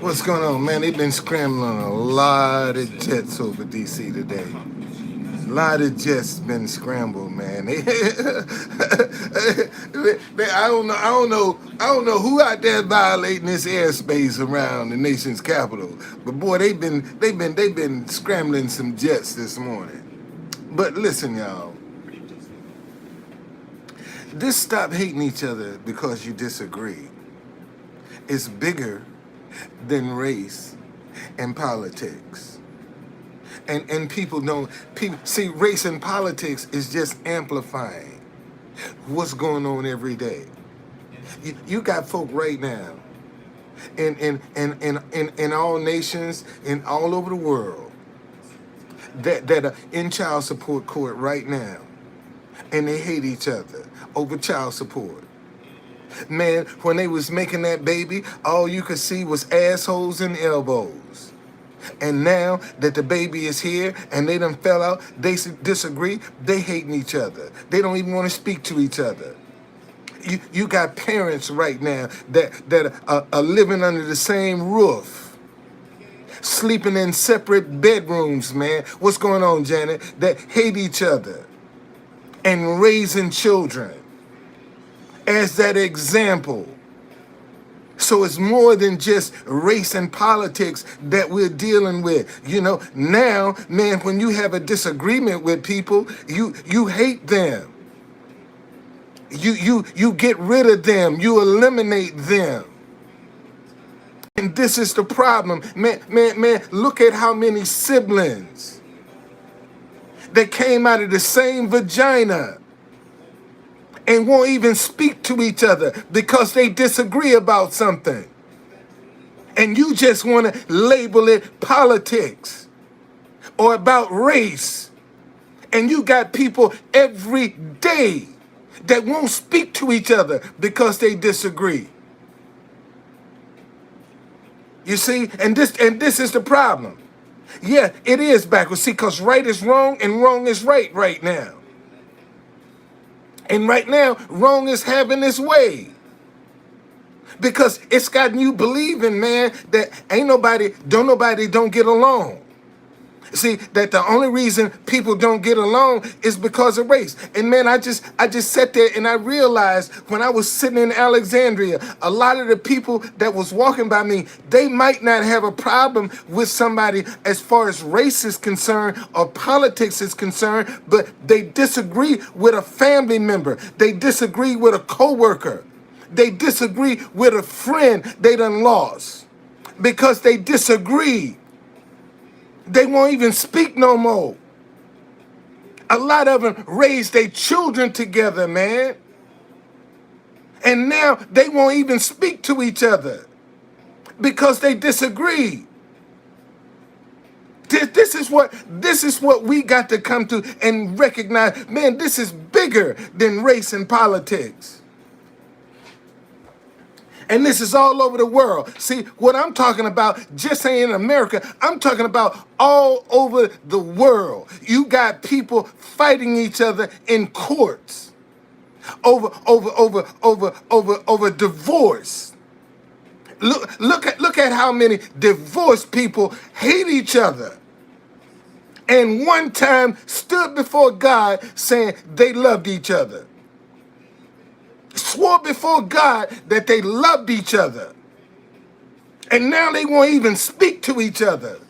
What's going on, man? They've been scrambling a lot of jets over DC today. A lot of jets been scrambled, man. I don't know who out there violating this airspace around the nation's capital. But boy, they've been scrambling some jets this morning. But listen, y'all, this stop hating each other because you disagree is bigger than race and politics. And people don't people see race and politics is just amplifying what's going on every day. You got folk right now in all nations and all over the world that are in child support court right now, and they hate each other over child support. Man, when they was making that baby, all you could see was assholes and elbows. And now that the baby is here and they done fell out, they disagree, they hating each other. They don't even want to speak to each other. You got parents right now that are living under the same roof, sleeping in separate bedrooms, man. What's going on, Janet? That hate each other and raising children as that example. So it's more than just race and politics that we're dealing with. Now, man, when you have a disagreement with people, you hate them. You get rid of them. You eliminate them. And this is the problem. Man, look at how many siblings that came out of the same vagina and won't even speak to each other because they disagree about something. And you just want to label it politics or about race. And you got people every day that won't speak to each other because they disagree. You see, and this is the problem. Yeah, it is backwards. See, because right is wrong and wrong is right now. And right now, wrong is having its way. Because it's gotten you believing, man, that nobody don't get along. See, that the only reason people don't get along is because of race. And man, I just sat there and I realized when I was sitting in Alexandria, a lot of the people that was walking by me, they might not have a problem with somebody as far as race is concerned or politics is concerned, but they disagree with a family member. They disagree with a coworker. They disagree with a friend they done lost because they disagree. They won't even speak no more. A lot of them raised their children together, man. And now they won't even speak to each other because they disagree. This is what we got to come to and recognize, man, this is bigger than race and politics. And this is all over the world. See, what I'm talking about just ain't in America. I'm talking about all over the world. You got people fighting each other in courts over divorce. Look at how many divorced people hate each other. And one time stood before God saying they loved each other. Swore before God that they loved each other. And now they won't even speak to each other.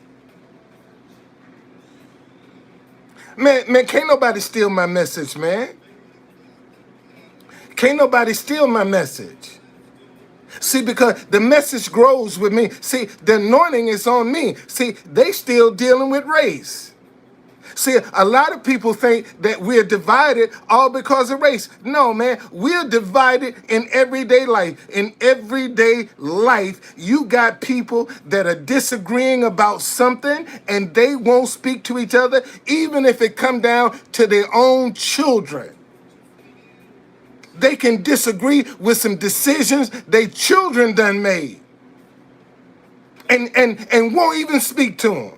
Man, can't nobody steal my message, man. Can't nobody steal my message. See, because the message grows with me. See, the anointing is on me. See, they still dealing with race. See, a lot of people think that we're divided all because of race. No, man, we're divided in everyday life. In everyday life, you got people that are disagreeing about something and they won't speak to each other, even if it come down to their own children. They can disagree with some decisions their children done made and won't even speak to them,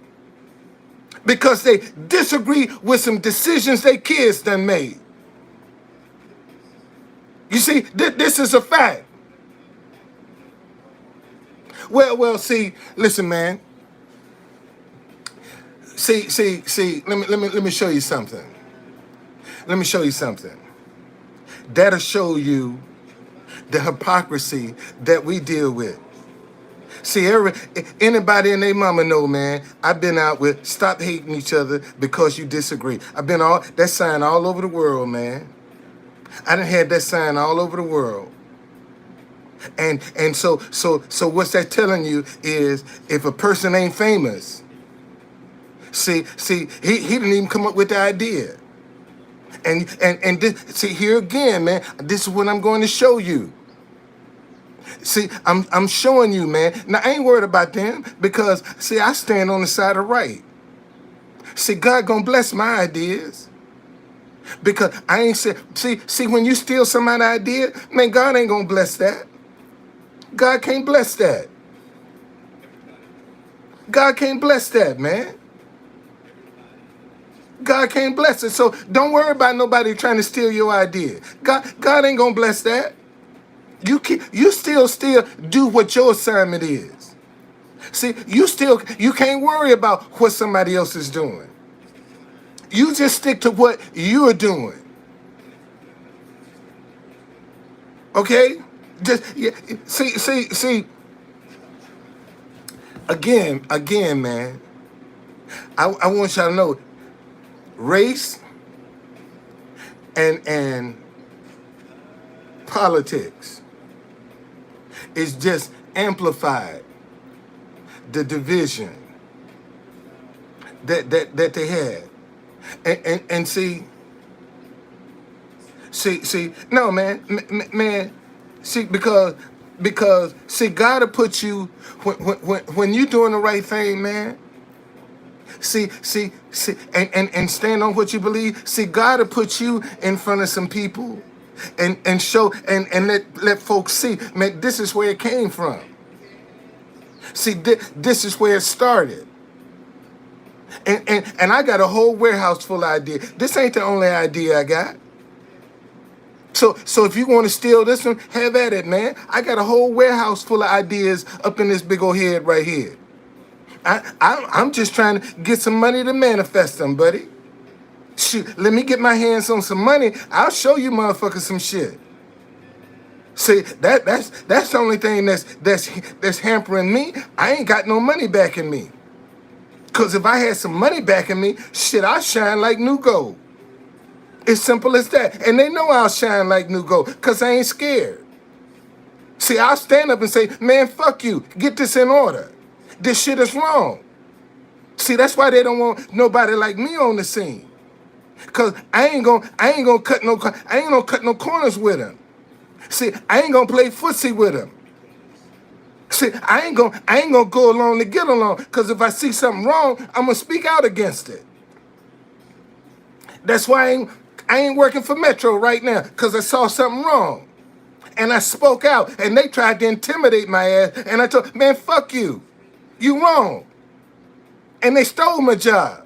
because they disagree with some decisions their kids done made. You see, this is a fact. Well, see, listen, man. See. Let me show you something. Let me show you something. That'll show you the hypocrisy that we deal with. See, anybody and their mama know, man. I've been out with stop hating each other because you disagree. I've been all that sign all over the world, man. I done had that sign all over the world. And so what's that telling you is if a person ain't famous, see, he didn't even come up with the idea. And this, see here again, man. This is what I'm going to show you. See, I'm showing you, man. Now I ain't worried about them because see, I stand on the side of right. See, God gonna bless my ideas because I ain't say. See, when you steal somebody's idea, man, God ain't gonna bless that. God can't bless that. God can't bless that, man. God can't bless it. So don't worry about nobody trying to steal your idea. God ain't gonna bless that. You still do what your assignment is. See, you can't worry about what somebody else is doing. You just stick to what you're doing. Okay? Just yeah, see. Again, man. I want y'all to know race and politics is just amplified the division that they had. And see, no, man, see, because see, God will put you when you doing the right thing, man. See, and stand on what you believe. See, God will put you in front of some people, and show and let folks see, man, this is where it came from. See, this is where it started. And I got a whole warehouse full of ideas. This ain't the only idea I got. So if you want to steal this one, have at it, man. I got a whole warehouse full of ideas up in this big old head right here. I'm just trying to get some money to manifest them, buddy. Shoot, let me get my hands on some money. I'll show you motherfuckers some shit. See, that's the only thing that's hampering me. I ain't got no money backing me. Cause if I had some money backing me, shit, I shine like new gold. It's simple as that. And they know I'll shine like new gold, cause I ain't scared. See, I'll stand up and say, man, fuck you. Get this in order. This shit is wrong. See, that's why they don't want nobody like me on the scene. Cause I ain't gonna cut no corners with them. See, I ain't gonna play footsie with them. See, I ain't gonna go along to get along. Cause if I see something wrong, I'm gonna speak out against it. That's why I ain't working for Metro right now. Cause I saw something wrong. And I spoke out. And they tried to intimidate my ass. And I told, man, fuck you. You wrong. And they stole my job.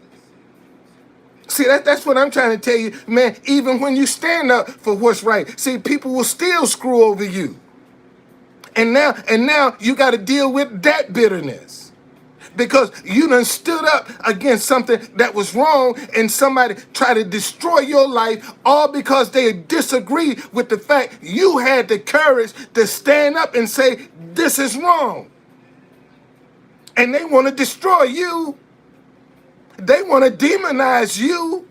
See, that's what I'm trying to tell you, man. Even when you stand up for what's right, see, people will still screw over you. And now you got to deal with that bitterness because you done stood up against something that was wrong and somebody tried to destroy your life all because they disagree with the fact you had the courage to stand up and say, this is wrong. And they want to destroy you. They want to demonize you.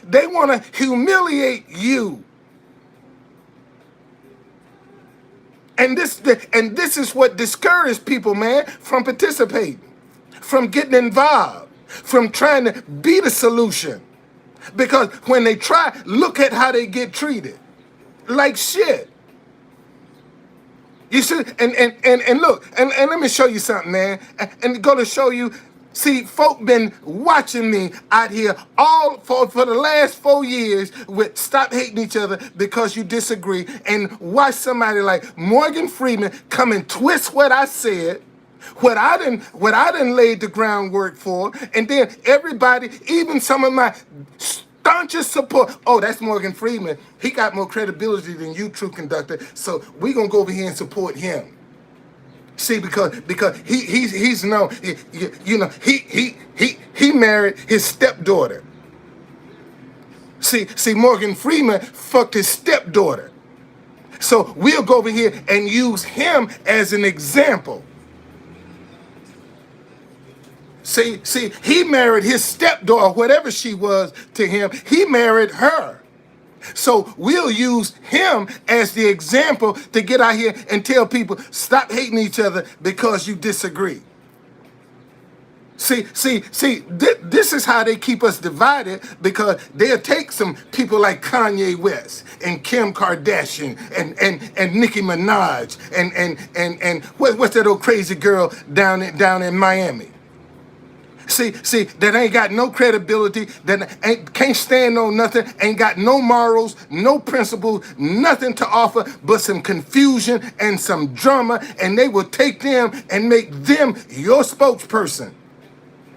They want to humiliate you. And this is what discouraged people, man, from participating, from getting involved, from trying to be the solution. Because when they try, look at how they get treated. Like shit. You see, and look, and let me show you something, man. And go to show you, see, folk been watching me out here all for the last 4 years with stop hating each other because you disagree, and watch somebody like Morgan Freeman come and twist what I said, what I done laid the groundwork for, and then everybody, even some of my staunchest support. Oh, that's Morgan Freeman. He got more credibility than you, True Conductor. So we gonna go over here and support him. See, because he's no, you know, he married his stepdaughter. See, Morgan Freeman fucked his stepdaughter. So we'll go over here and use him as an example. See, he married his stepdaughter, whatever she was to him, he married her. So we'll use him as the example to get out here and tell people, stop hating each other because you disagree. This is how they keep us divided, because they'll take some people like Kanye West and Kim Kardashian and Nicki Minaj and what's that old crazy girl down in Miami? See, that ain't got no credibility, that can't stand on nothing, ain't got no morals, no principles, nothing to offer but some confusion and some drama, and they will take them and make them your spokesperson.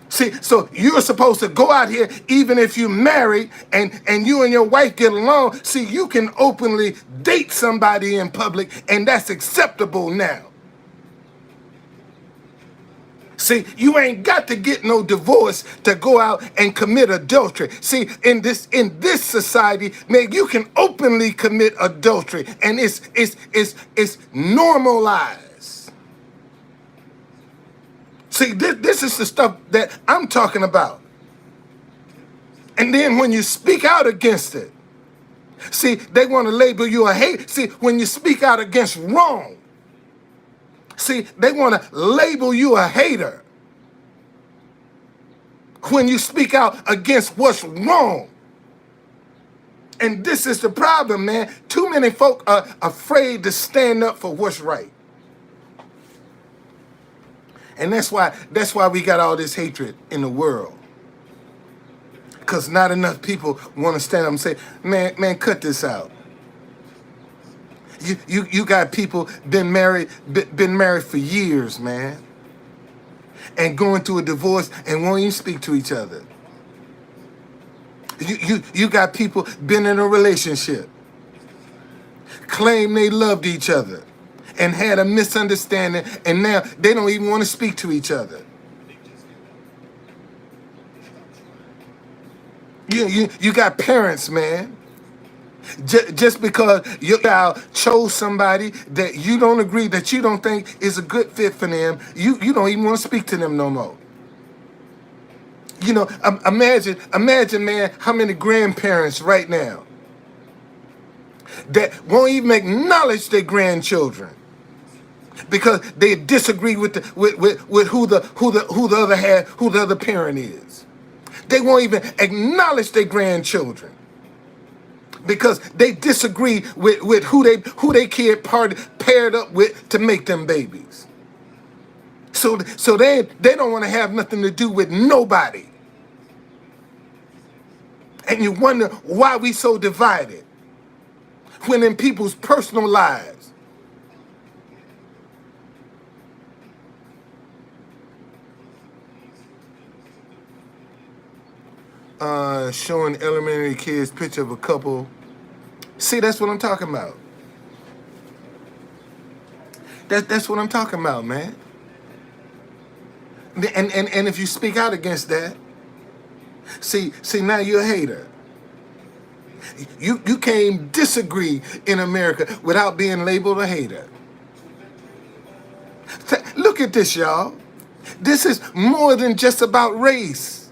See, so you're supposed to go out here, even if you're married and you and your wife get along, see, you can openly date somebody in public, and that's acceptable now. See, you ain't got to get no divorce to go out and commit adultery. See, in this society, man, you can openly commit adultery, and it's normalized. See, this is the stuff that I'm talking about. And then when you speak out against it, see, they want to label you a hater. See, when you speak out against wrong, see, they want to label you a hater. When you speak out against what's wrong. And this is the problem, man. Too many folk are afraid to stand up for what's right. And that's why we got all this hatred in the world. Because not enough people want to stand up and say, man, cut this out. You got people been married for years, man, and going through a divorce and won't even speak to each other. You got people been in a relationship, claim they loved each other, and had a misunderstanding, and now they don't even want to speak to each other. You got parents, man. Just because your child chose somebody that you don't agree, that you don't think is a good fit for them, you don't even want to speak to them no more. You know, imagine, man, how many grandparents right now that won't even acknowledge their grandchildren because they disagree with who the other parent is. They won't even acknowledge their grandchildren because they disagree with who they paired up with to make them babies. So they don't want to have nothing to do with nobody. And you wonder why we so divided when in people's personal lives. Showing elementary kids picture of a couple. See, that's what I'm talking about. That's what I'm talking about, man. And if you speak out against that, see now you're a hater. You can't disagree in America without being labeled a hater. Look at this, y'all. This is more than just about race.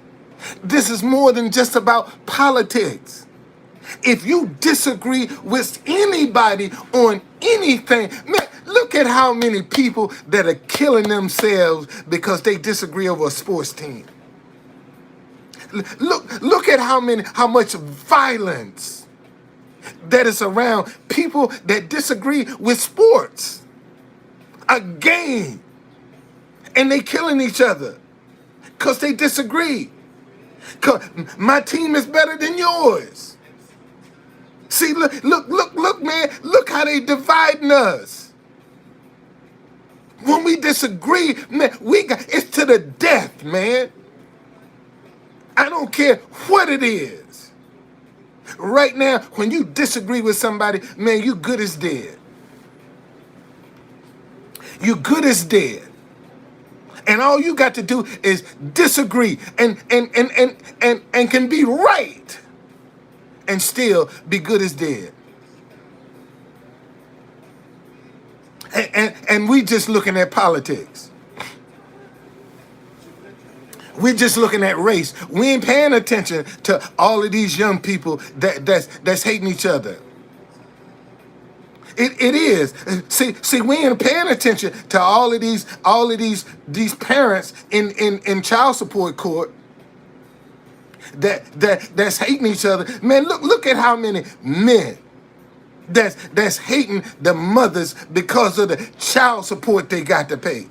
This is more than just about politics. If you disagree with anybody on anything, man, look at how many people that are killing themselves because they disagree over a sports team. Look at how much violence that is around people that disagree with sports, a game, and they killing each other because they disagree. 'Cause my team is better than yours. See, look, man, look how they dividing us. When we disagree, man, it's to the death, man. I don't care what it is. Right now, when you disagree with somebody, man, you good as dead. You good as dead. And all you got to do is disagree and can be right and still be good as dead. And we just looking at politics. We're just looking at race. We ain't paying attention to all of these young people that's hating each other. It is. See, we ain't paying attention to all of these parents in child support court that's hating each other. Man, look at how many men that's hating the mothers because of the child support they got to pay.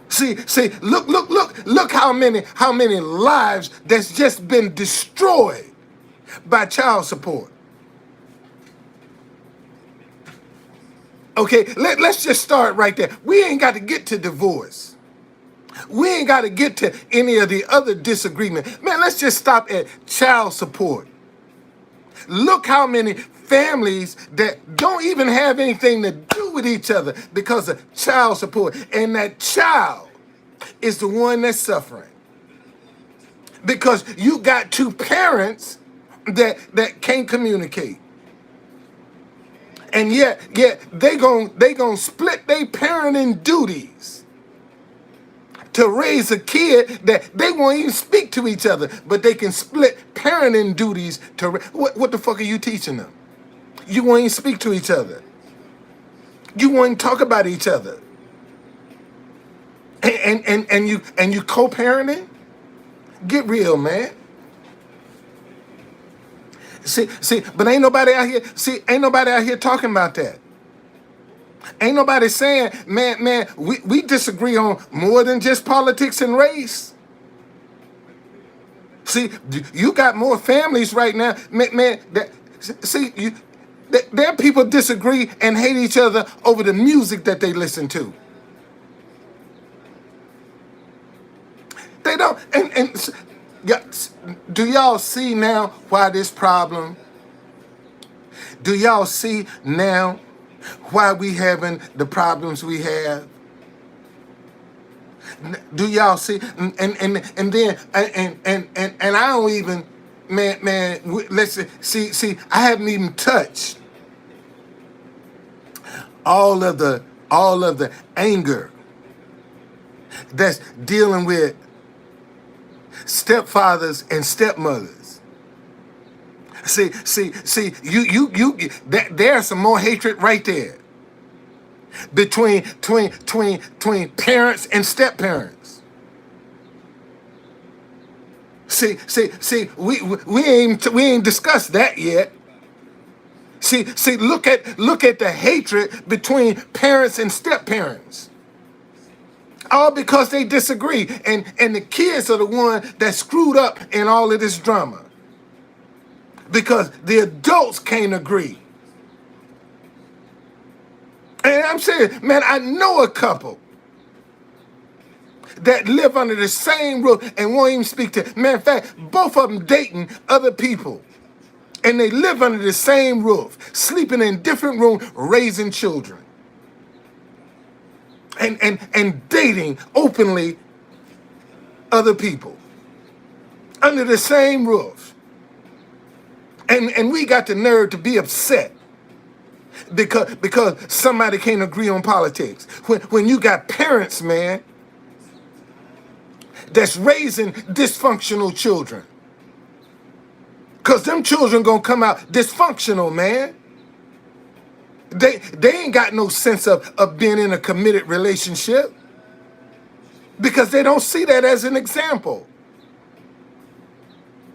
See, look how many lives that's just been destroyed by child support. Okay, let's just start right there. We ain't got to get to divorce. We ain't got to get to any of the other disagreement. Man, let's just stop at child support. Look how many families that don't even have anything to do with each other because of child support. And that child is the one that's suffering. Because you got two parents that can't communicate. And yet they gon' split their parenting duties to raise a kid that they won't even speak to each other, but they can split parenting duties to what the fuck are you teaching them? You won't even speak to each other. You won't even talk about each other. And you co-parenting? Get real, man. See, but ain't nobody out here talking about that. Ain't nobody saying, man, we disagree on more than just politics and race. See, you got more families right now, man. There are people disagree and hate each other over the music that they listen to. They don't, do y'all see now why this problem? Do y'all see now why we having the problems we have? Do y'all see? And then I don't even, man. Let's see. I haven't even touched all of the anger that's dealing with stepfathers and stepmothers. See, there's some more hatred right there between parents and step-parents. See, we ain't discussed that yet. See, look at the hatred between parents and step-parents. All because they disagree. And the kids are the one that screwed up in all of this drama. Because the adults can't agree. And I'm saying, man, I know a couple that live under the same roof and won't even speak to. Man, in fact, both of them dating other people. And they live under the same roof, sleeping in different rooms, raising children. And dating openly other people under the same roof. And we got the nerve to be upset because somebody can't agree on politics. When you got parents, man, that's raising dysfunctional children. Because them children gonna come out dysfunctional, man. They ain't got no sense of being in a committed relationship because they don't see that as an example.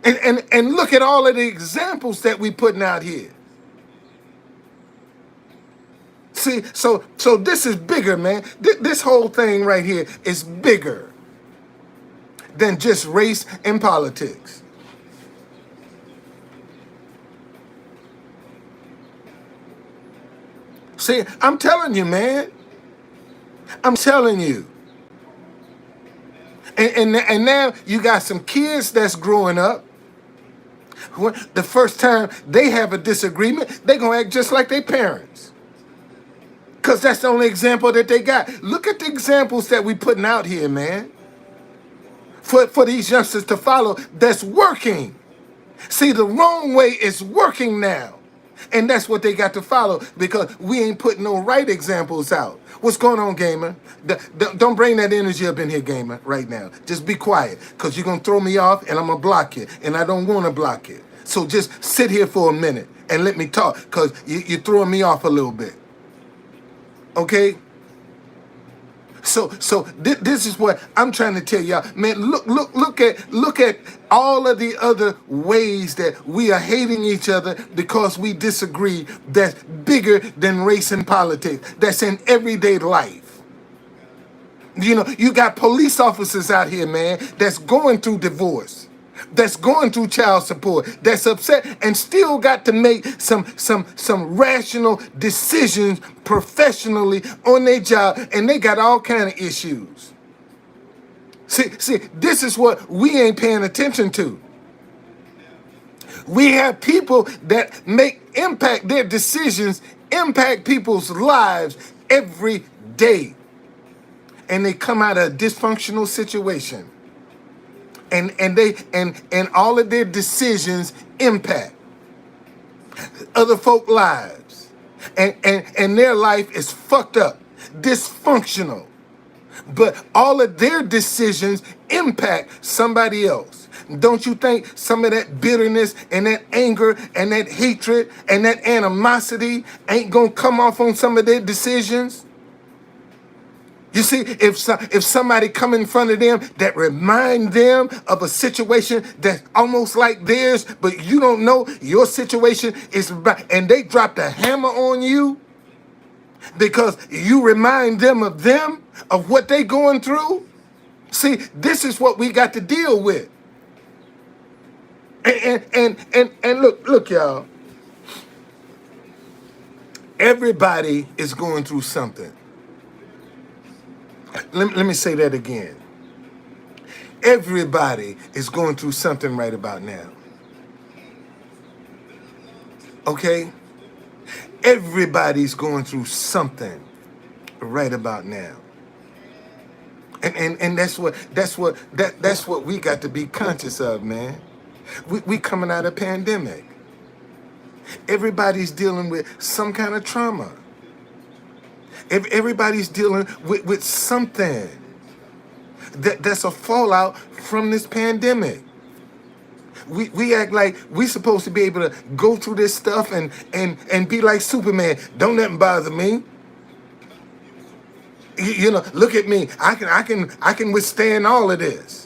And look at all of the examples that we putting out here. See, so this is bigger, man. This whole thing right here is bigger than just race and politics. See, I'm telling you, man. I'm telling you. And now you got some kids that's growing up. When the first time they have a disagreement, they're going to act just like their parents. Because that's the only example that they got. Look at the examples that we putting out here, man, for these youngsters to follow that's working. See, the wrong way is working now. And that's what they got to follow because we ain't putting no right examples out. What's going on, gamer? Don't bring that energy up in here, gamer, right now. Just be quiet because you're going to throw me off and I'm going to block you. And I don't want to block you. So just sit here for a minute and let me talk because you're throwing me off a little bit. Okay? So this is what I'm trying to tell y'all, man. Look at all of the other ways that we are hating each other because we disagree. That's bigger than race and politics. That's in everyday life. You know, you got police officers out here, man, that's going through divorce, that's going through child support, that's upset and still got to make some rational decisions professionally on their job, and they got all kind of issues. See, this is what we ain't paying attention to. We have people that impact their decisions, impact people's lives every day. And they come out of a dysfunctional situation. And all of their decisions impact other folk lives. And their life is fucked up, dysfunctional. But all of their decisions impact somebody else. Don't you think some of that bitterness and that anger and that hatred and that animosity ain't gonna come off on some of their decisions? You see, if somebody come in front of them that remind them of a situation that's almost like theirs, but you don't know your situation is right, and they drop the hammer on you because you remind them of what they going through. See, this is what we got to deal with. And look, y'all. Everybody is going through something. Let me say that again. Everybody is going through something right about now. Okay? Everybody's going through something right about now. And that's what we got to be conscious of, man. We coming out of pandemic. Everybody's dealing with some kind of trauma. Everybody's dealing with something that's a fallout from this pandemic. We act like we supposed to be able to go through this stuff and be like Superman. Don't let them bother me. You know, look at me. I can withstand all of this.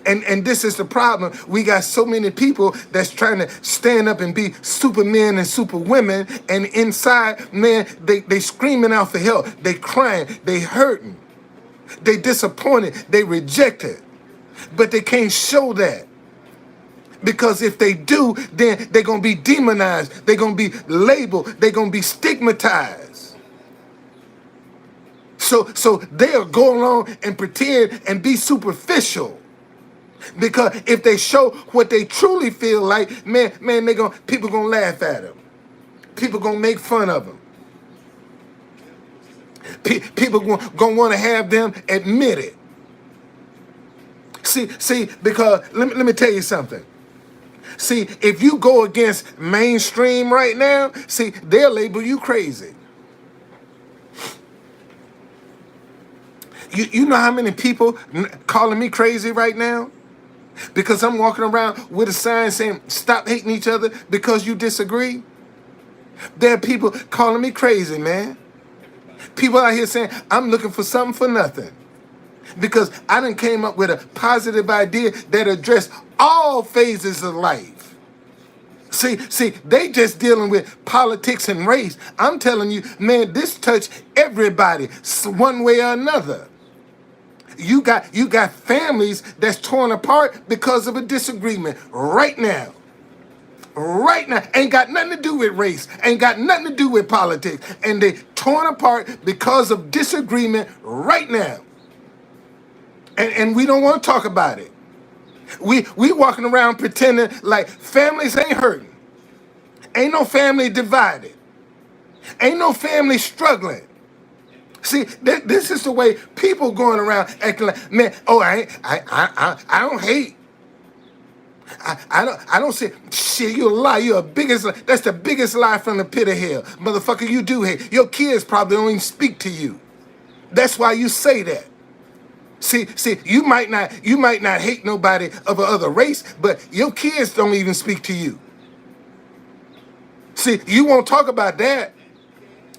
And this is the problem. We got so many people that's trying to stand up and be supermen and superwomen, and inside, man, they screaming out for help. They crying. They hurting. They disappointed. They rejected. But they can't show that. Because if they do, then they're going to be demonized. They're going to be labeled. They're going to be stigmatized. So they'll go along and pretend and be superficial. Because if they show what they truly feel like, man, people gonna laugh at them. People gonna make fun of them. People gonna want to have them admit it. See, because let me tell you something. See, if you go against mainstream right now, see, they'll label you crazy. You know how many people calling me crazy right now? Because I'm walking around with a sign saying, stop hating each other because you disagree. There are people calling me crazy, man. People out here saying, I'm looking for something for nothing. Because I done came up with a positive idea that addressed all phases of life. See, they just dealing with politics and race. I'm telling you, man, this touched everybody one way or another. You got families that's torn apart because of a disagreement right now. Right now. Ain't got nothing to do with race. Ain't got nothing to do with politics. And they torn apart because of disagreement right now. And we don't want to talk about it. We walking around pretending like families ain't hurting. Ain't no family divided. Ain't no family struggling. See, this is the way people going around acting like, man, oh, I don't hate. I don't say, shit, you a lie. You're a biggest, that's the biggest lie from the pit of hell. Motherfucker, you do hate. Your kids probably don't even speak to you. That's why you say that. See, you might not hate nobody of a other race, but your kids don't even speak to you. See, you won't talk about that.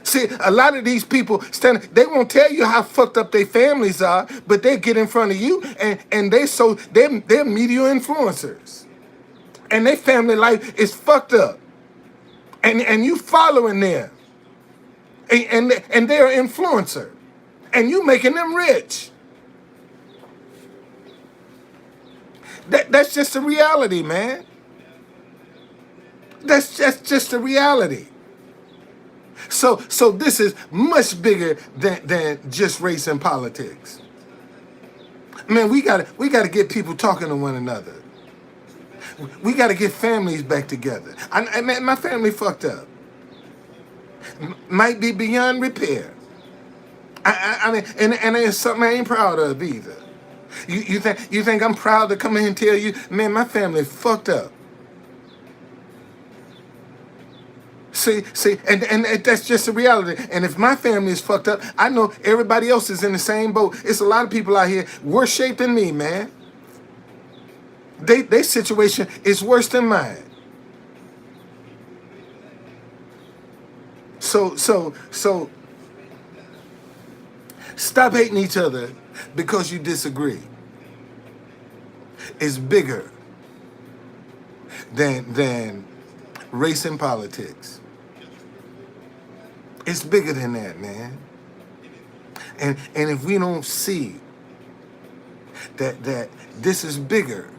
See, a lot of these people they won't tell you how fucked up their families are, but they get in front of you and they're media influencers. And their family life is fucked up. And you following them. And they're an influencer. And you making them rich. That's just the reality, man. That's just the reality. So this is much bigger than just race and politics. Man, we gotta get people talking to one another. We gotta get families back together. Man, my family fucked up. Might be beyond repair. I mean, and it's something I ain't proud of either. You think I'm proud to come in and tell you, man, my family fucked up. See, and that's just the reality. And if my family is fucked up, I know everybody else is in the same boat. It's a lot of people out here worse shape than me, man. Their situation is worse than mine. So stop hating each other because you disagree. It's bigger than race and politics. It's bigger than that, man. And if we don't see that this is bigger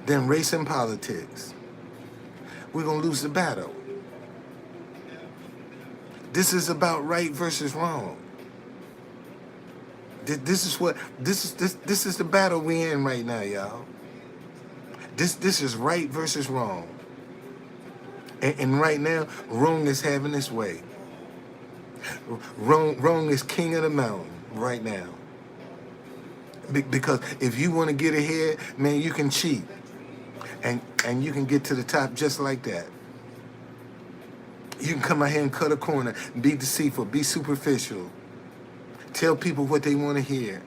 than race and politics, we're gonna lose the battle. This is about right versus wrong. This is the battle we're in right now, y'all. This is right versus wrong. And right now, wrong is having its way. Wrong is king of the mountain right now. Because if you want to get ahead, man, you can cheat. And you can get to the top just like that. You can come out here and cut a corner, be deceitful, be superficial. Tell people what they want to hear.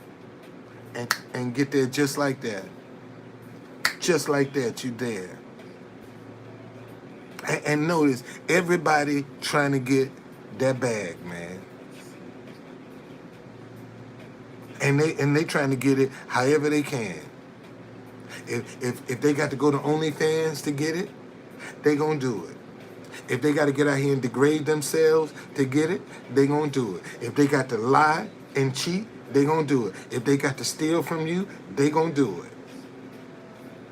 And get there just like that. Just like that, you there. And notice, everybody trying to get that bag, man. And they trying to get it however they can. If they got to go to OnlyFans to get it, they gonna do it. If they got to get out here and degrade themselves to get it, they gonna do it. If they got to lie and cheat, they gonna do it. If they got to steal from you, they gonna do it.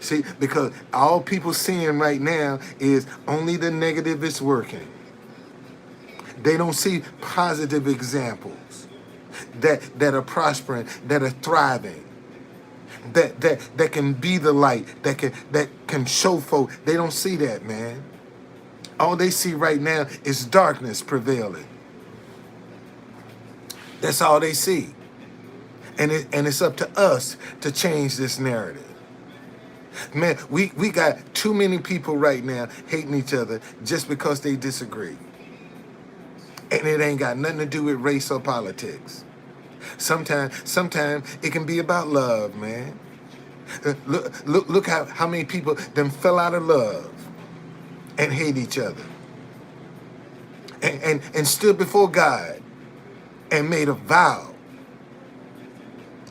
See, because all people seeing right now is only the negative is working. They don't see positive examples that are prospering, that are thriving, that can be the light, that can show folk. They don't see that, man. All they see right now is darkness prevailing. That's all they see. And it's up to us to change this narrative. Man, we got too many people right now hating each other just because they disagree. And it ain't got nothing to do with race or politics. Sometimes it can be about love, man. Look how many people them fell out of love and hate each other. And stood before God and made a vow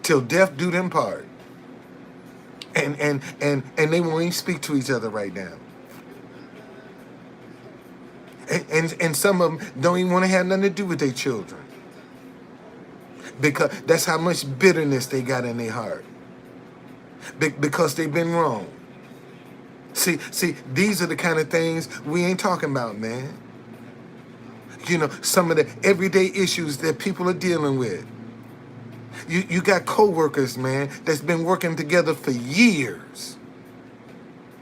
till death do them part. And they won't even speak to each other right now. And some of them don't even want to have nothing to do with their children. Because that's how much bitterness they got in their heart. Because they've been wrong. See, these are the kind of things we ain't talking about, man. You know, some of the everyday issues that people are dealing with. You got co-workers, man, that's been working together for years.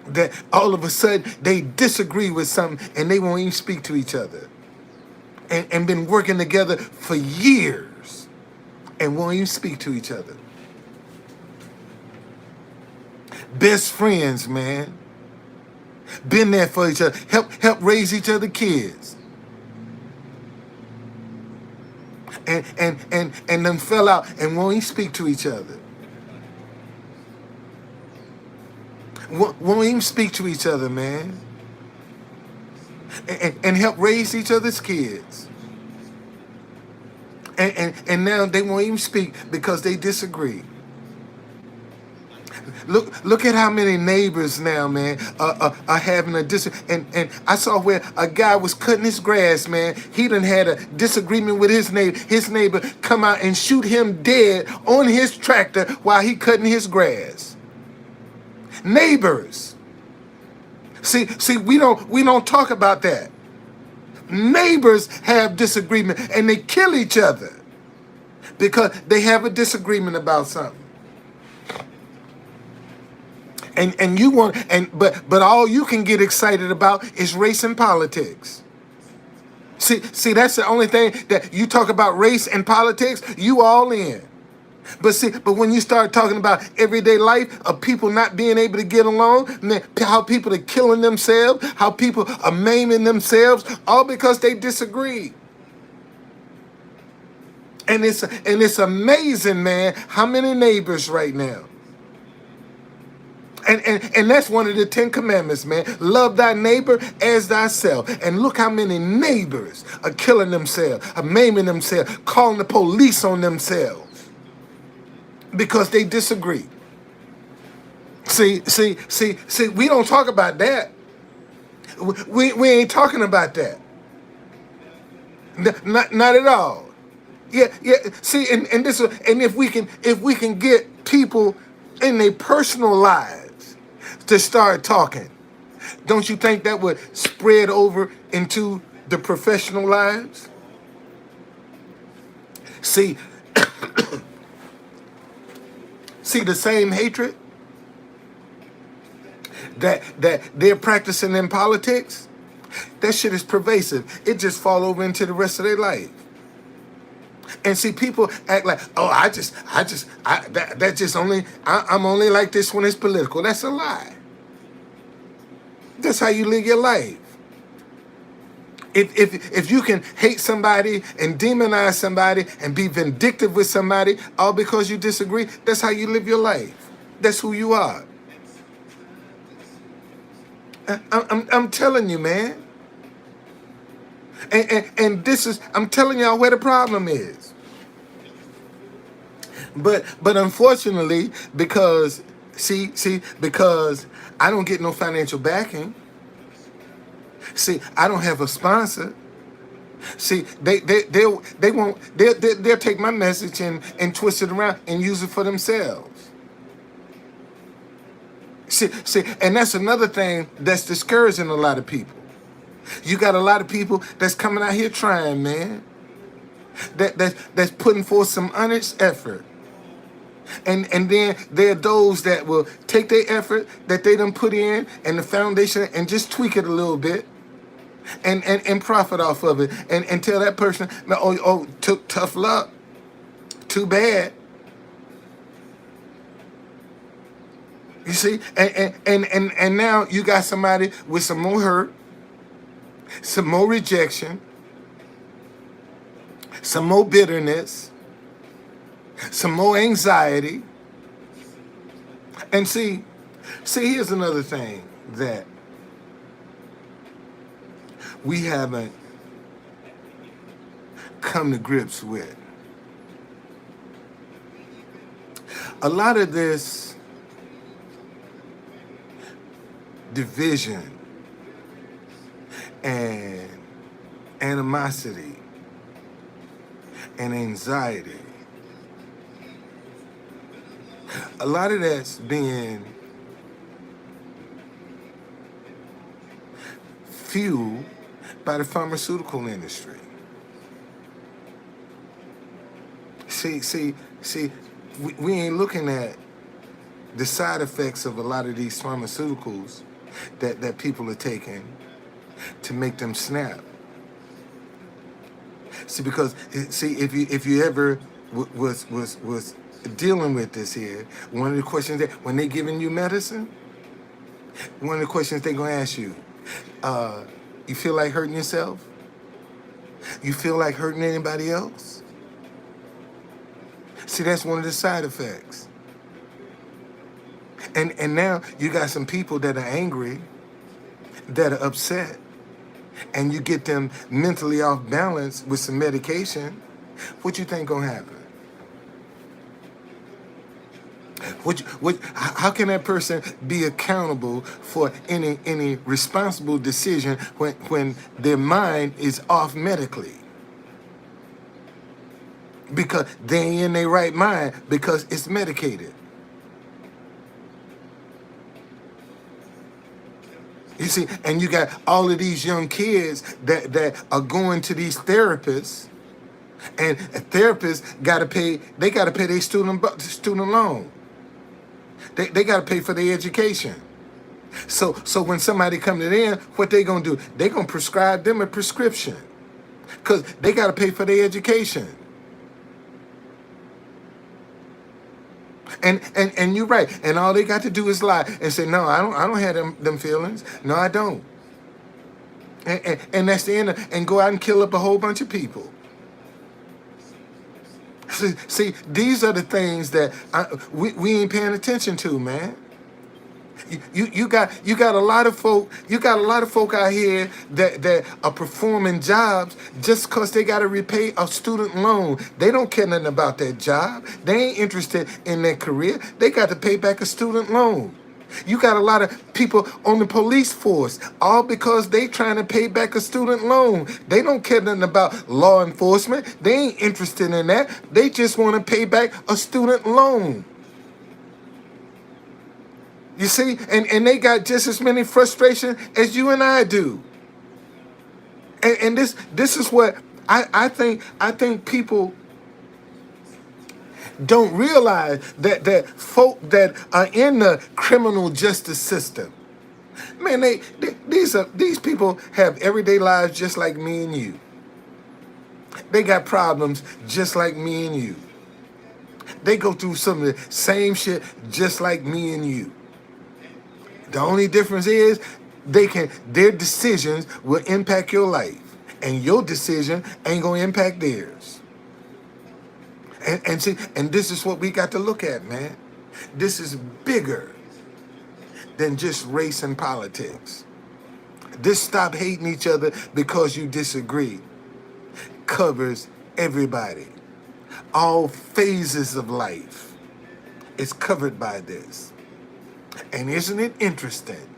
That all of a sudden they disagree with something and they won't even speak to each other. and been working together for years and won't even speak to each other. Best friends, man. Been there for each other. Help raise each other kids. And then fell out and won't even speak to each other. Won't even speak to each other, man. And help raise each other's kids. And now they won't even speak because they disagree. Look at how many neighbors now, man, are having a and I saw where a guy was cutting his grass, man. He done had a disagreement with his neighbor. His neighbor come out and shoot him dead on his tractor while he cutting his grass. Neighbors. See, we don't talk about that. Neighbors have disagreement and they kill each other because they have a disagreement about something. And you want but all you can get excited about is race and politics. See, that's the only thing that you talk about, race and politics, you all in. But when you start talking about everyday life of people not being able to get along, man, how people are killing themselves, how people are maiming themselves, all because they disagree. And it's amazing, man, how many neighbors right now. And that's one of the 10 commandments, man. Love thy neighbor as thyself. And look how many neighbors are killing themselves, are maiming themselves, calling the police on themselves because they disagree. See, we don't talk about that. We ain't talking about that. Not at all. Yeah. See, and this, and if we can get people in their personal lives to start talking, don't you think that would spread over into the professional lives? See, see the same hatred that they're practicing in politics, that shit is pervasive. It just fall over into the rest of their life. And see, people act like, oh, I'm only like this when it's political. That's a lie. That's how you live your life. If you can hate somebody and demonize somebody and be vindictive with somebody all because you disagree, that's how you live your life. That's who you are. I'm telling you, man. And this is, I'm telling y'all where the problem is. But unfortunately, because because I don't get no financial backing. See, I don't have a sponsor. See, they'll take my message and twist it around and use it for themselves. See, and that's another thing that's discouraging a lot of people. You got a lot of people that's coming out here trying, man. That's putting forth some honest effort. And then there are those that will take their effort that they done put in and the foundation and just tweak it a little bit and profit off of it and tell that person, took tough luck. Too bad. You see? And now you got somebody with some more hurt, some more rejection, some more bitterness, some more anxiety. And see, here's another thing that we haven't come to grips with. A lot of this division and animosity and anxiety, a lot of that's being fueled by the pharmaceutical industry. See, we ain't looking at the side effects of a lot of these pharmaceuticals that people are taking to make them snap. See, because see, if you ever was dealing with this here, one of the questions that when they giving you medicine, one of the questions they gonna ask you, uh, you feel like hurting yourself? You feel like hurting anybody else? See, that's one of the side effects. And now you got some people that are angry, that are upset, and you get them mentally off balance with some medication. What you think gonna happen? How can that person be accountable for any responsible decision when their mind is off medically? Because they ain't in their right mind because it's medicated. You see, and you got all of these young kids that are going to these therapists, and therapists got to pay. They got to pay their student loan. They got to pay for their education. So when somebody come to them, what they gonna do? They gonna prescribe them a prescription, cause they got to pay for their education. And you're right. And all they got to do is lie and say, no, I don't have them feelings. No, I don't. And that's the end and go out and kill up a whole bunch of people. See, these are the things that we ain't paying attention to, man. You got a lot of folk out here that are performing jobs just because they got to repay a student loan. They don't care nothing about that job. They ain't interested in their career. They got to pay back a student loan. You got a lot of people on the police force, all because they trying to pay back a student loan. They don't care nothing about law enforcement. They ain't interested in that. They just want to pay back a student loan. You see, and they got just as many frustration as you and I do. And this is what I think people don't realize that folk that are in the criminal justice system, man, these people have everyday lives just like me and you. They got problems just like me and you. They go through some of the same shit just like me and you. The only difference is their decisions will impact your life, and your decision ain't gonna impact theirs. And see, and this is what we got to look at, man. This is bigger than just race and politics. This stop hating each other because you disagree covers everybody. All phases of life is covered by this. And isn't it interesting?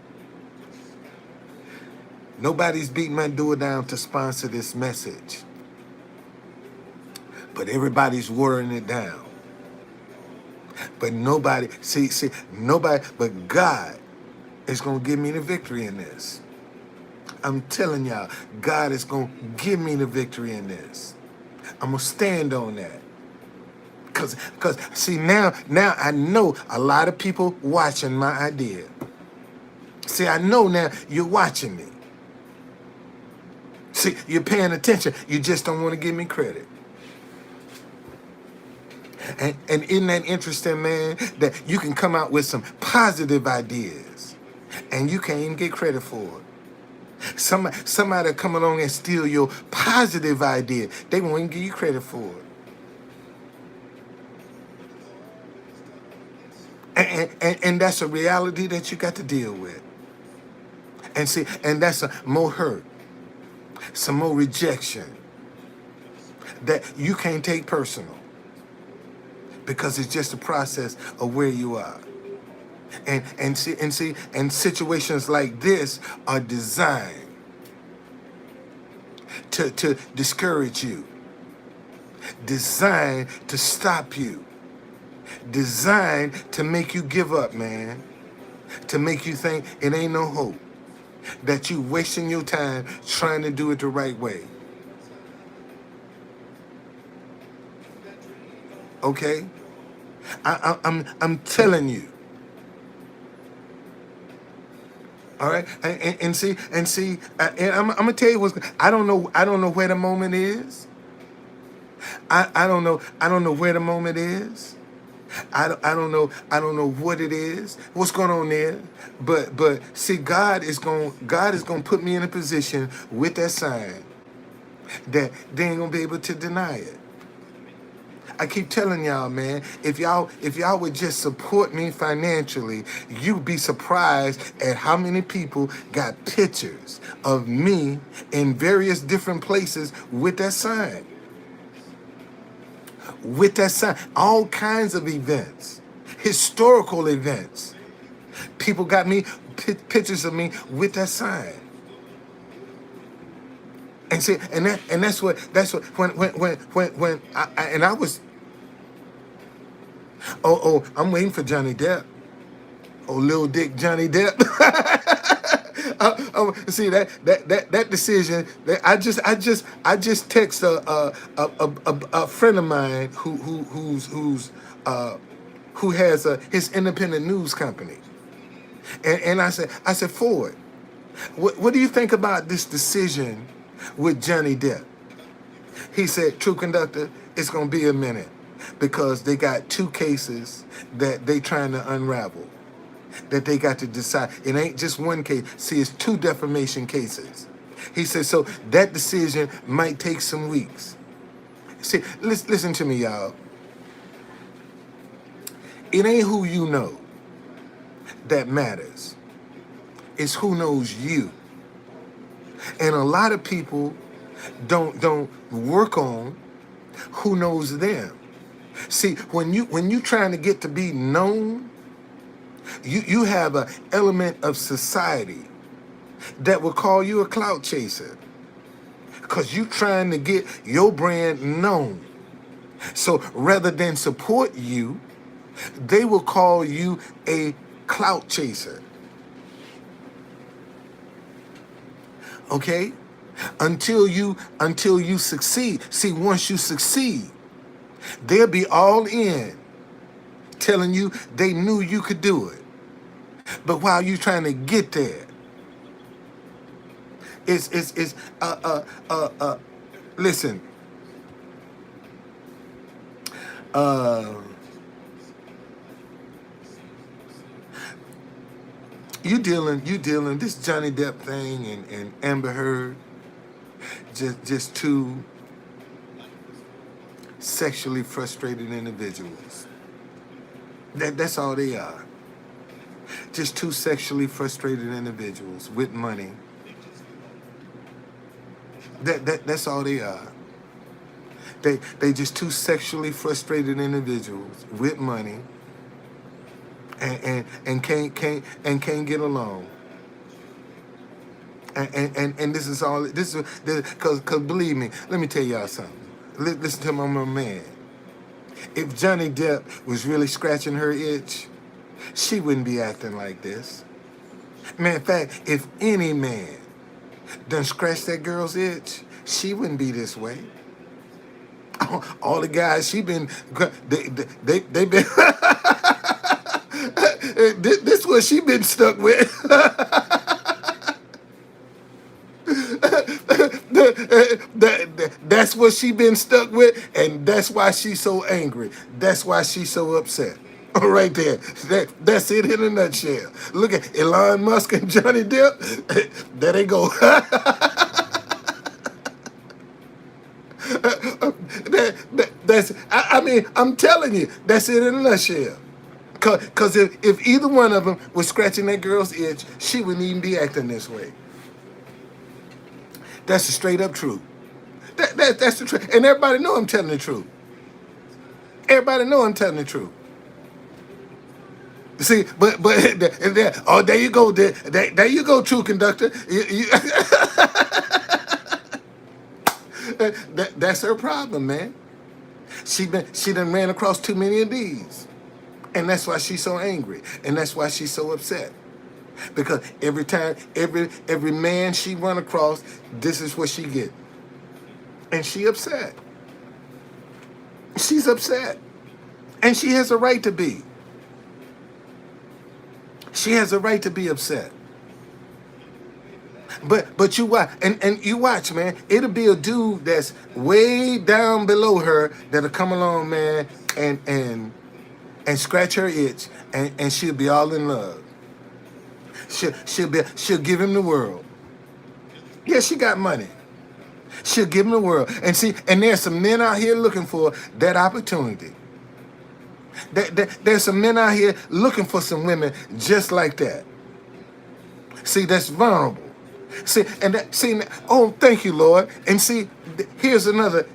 Nobody's beating my door down to sponsor this message, but everybody's watering it down. But nobody, nobody but God is going to give me the victory in this. I'm telling y'all, God is going to give me the victory in this. I'm going to stand on that. Because see, now I know a lot of people watching my idea. See, I know now you're watching me. See, you're paying attention. You just don't want to give me credit. And isn't that interesting, man, that you can come out with some positive ideas and you can't even get credit for it. Somebody come along and steal your positive idea. They won't even give you credit for it. And that's a reality that you got to deal with. And see, and that's more hurt, some more rejection that you can't take personal because it's just a process of where you are. And situations like this are designed to discourage you, designed to stop you, designed to make you give up, man, to make you think it ain't no hope, that you wasting your time trying to do it the right way. Okay? I'm telling you. All right, and I'm gonna tell you I don't know where the moment is. I don't know. I don't know where the moment is. I don't know. I don't know what it is. What's going on there? But see, God is going to put me in a position with that sign that they ain't going to be able to deny it. I keep telling y'all, man, if y'all would just support me financially, you'd be surprised at how many people got pictures of me in various different places with that sign. With that sign, all kinds of events, historical events. People got me pictures of me with that sign. And see, and that's what when I was I'm waiting for Johnny Depp. Oh, Lil Dick Johnny Depp. See that decision. I just text a friend of mine who has his independent news company, and I said Ford, what do you think about this decision with Johnny Depp? He said, True Conductor, it's gonna be a minute because they got two cases that they trying to unravel, that they got to decide. It ain't just one case. See, it's two defamation cases. He said, so that decision might take some weeks. See, listen to me, y'all. It ain't who you know that matters. It's who knows you. And a lot of people don't work on who knows them. See, when you trying to get to be known, you have an element of society that will call you a clout chaser because you trying to get your brand known. So rather than support you, they will call you a clout chaser. Okay? Until you succeed. See, once you succeed, they'll be all in telling you they knew you could do it. But while you trying to get there, listen, you dealing this Johnny Depp thing and Amber Heard, just two sexually frustrated individuals. That's all they are. Just two sexually frustrated individuals with money. That's all they are. They just two sexually frustrated individuals with money and can't get along. And this is all this is because believe me, let me tell y'all something. Listen to my man. If Johnny Depp was really scratching her itch, she wouldn't be acting like this. Man, in fact, if any man done scratched that girl's itch, she wouldn't be this way. All the guys she been, they been, this what she been stuck with. That's what she been stuck with, and that's why she's so angry. That's why she's so upset. Right there. That's it in a nutshell. Look at Elon Musk and Johnny Depp. There they go. I'm telling you, that's it in a nutshell. Because if either one of them was scratching that girl's itch, she wouldn't even be acting this way. That's the straight up truth. That's the truth. And everybody know I'm telling the truth. Everybody know I'm telling the truth. See, but oh, there you go, there you go, True Conductor. That's her problem, man. She done ran across too many of these, and that's why she's so angry, and that's why she's so upset. Because every time, every man she run across, this is what she get, and she upset. She's upset, and she has a right to be. She has a right to be upset. But you watch, and you watch, man. It'll be a dude that's way down below her that'll come along, man, and scratch her itch, and she'll be all in love. She'll give him the world. Yeah, she got money. She'll give him the world. And see, and there's some men out here looking for that opportunity. There's some men out here looking for some women just like that. See, that's vulnerable. See, and that, see, oh, thank you, Lord. And see, here's another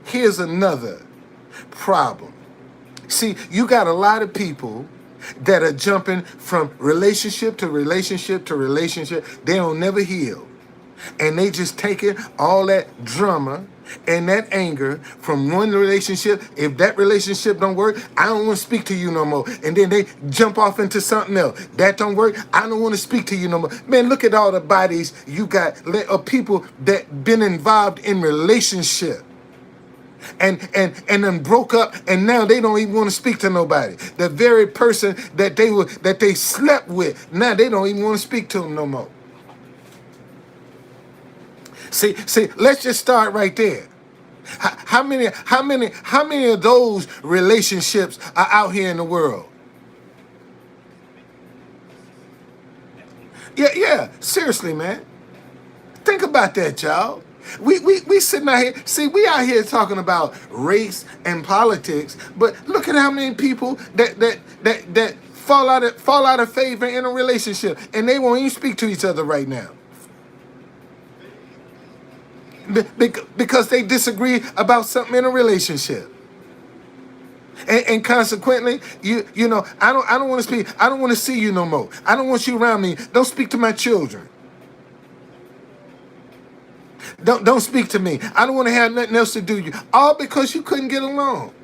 problem. See, you got a lot of people that are jumping from relationship to relationship to relationship. They don't never heal. And they just taking all that drama and that anger from one relationship. If that relationship don't work, I don't want to speak to you no more. And then they jump off into something else. That don't work, I don't want to speak to you no more. Man, look at all the bodies you got of people that been involved in relationship. And then broke up, and now they don't even want to speak to nobody. The very person that they slept with, now they don't even want to speak to them no more. See, let's just start right there. How many of those relationships are out here in the world? Yeah, seriously, man. Think about that, y'all. We sitting out here, see, we out here talking about race and politics, but look at how many people that fall out of favor in a relationship, and they won't even speak to each other right now. Because they disagree about something in a relationship. And consequently, you know, I don't want to speak, I don't want to see you no more. I don't want you around me. Don't speak to my children. Don't speak to me. I don't want to have nothing else to do you. All because you couldn't get along.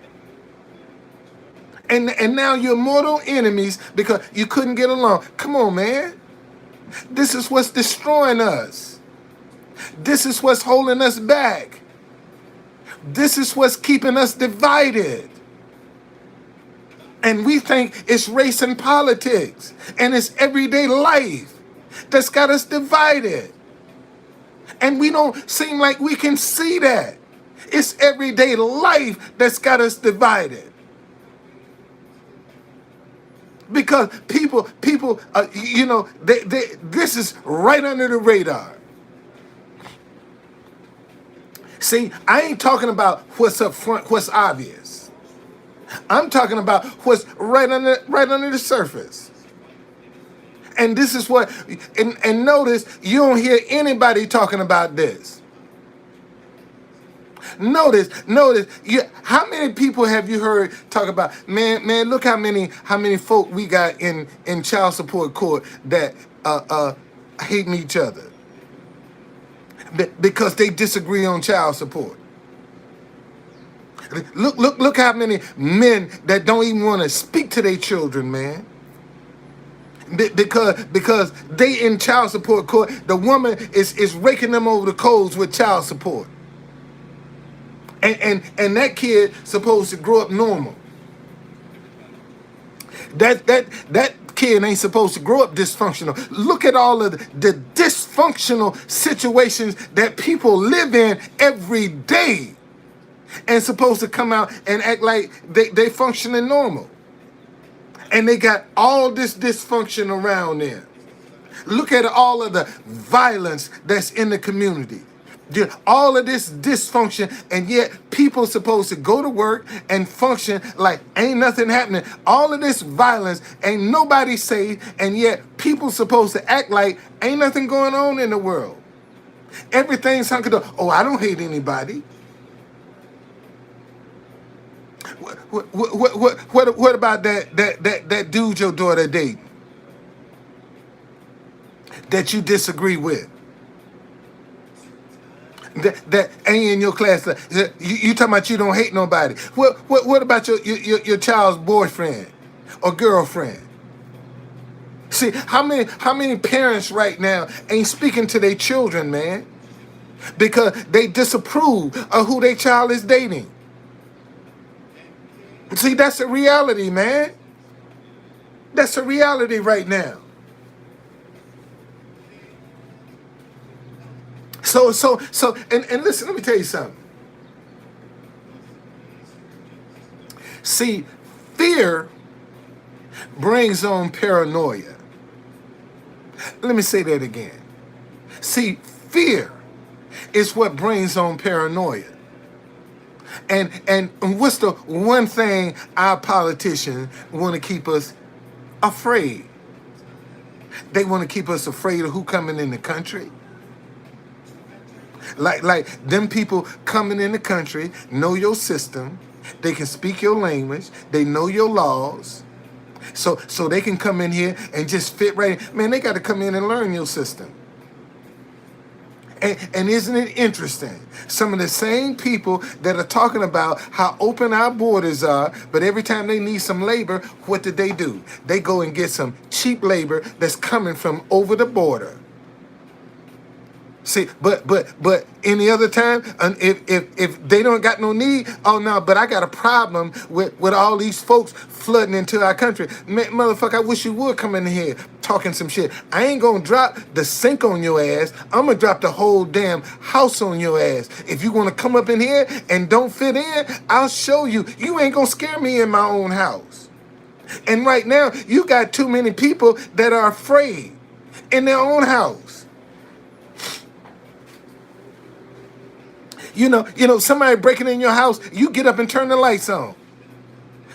And now you're mortal enemies because you couldn't get along. Come on, man. This is what's destroying us. This is what's holding us back. This is what's keeping us divided. And we think it's race and politics, and it's everyday life that's got us divided. And we don't seem like we can see that. It's everyday life that's got us divided. Because people, you know, this is right under the radar. See, I ain't talking about what's up front, what's obvious. I'm talking about what's right under the surface. And this is what, and notice, you don't hear anybody talking about this. Notice, how many people have you heard talk about, man, look how many folk we got in child support court that hating each other because they disagree on child support. Look how many men that don't even want to speak to their children, man. Because they in child support court, the woman is raking them over the coals with child support. And that kid supposed to grow up normal. That kid ain't supposed to grow up dysfunctional. Look at all of the dysfunctional situations that people live in every day, and supposed to come out and act like they functioning normal. And they got all this dysfunction around them. Look at all of the violence that's in the community. All of this dysfunction, and yet people supposed to go to work and function like ain't nothing happening. All of this violence, ain't nobody safe, and yet people supposed to act like ain't nothing going on in the world. Everything's hunky dory. Oh, I don't hate anybody. What about that dude your daughter dating that you disagree with? That ain't in your class. You talking about you don't hate nobody. What about your child's boyfriend or girlfriend? See, how many parents right now ain't speaking to their children, man, because they disapprove of who their child is dating. See, that's a reality, man. That's a reality right now. And listen, let me tell you something. See, fear brings on paranoia. Let me say that again. See, fear is what brings on paranoia. And what's the one thing our politicians want to keep us afraid? They want to keep us afraid of who coming in the country. Like them people coming in the country know your system. They can speak your language. They know your laws. So they can come in here and just fit right in. Man, they got to come in and learn your system. And isn't it interesting? Some of the same people that are talking about how open our borders are, but every time they need some labor, what do? They go and get some cheap labor that's coming from over the border. See, but any other time, and if they don't got no need, oh no, but I got a problem with all these folks flooding into our country. Man, motherfucker, I wish you would come in here talking some shit. I ain't gonna drop the sink on your ass. I'm gonna drop the whole damn house on your ass. If you wanna come up in here and don't fit in, I'll show you. You ain't gonna scare me in my own house. And right now, you got too many people that are afraid in their own house. You know, somebody breaking in your house, you get up and turn the lights on.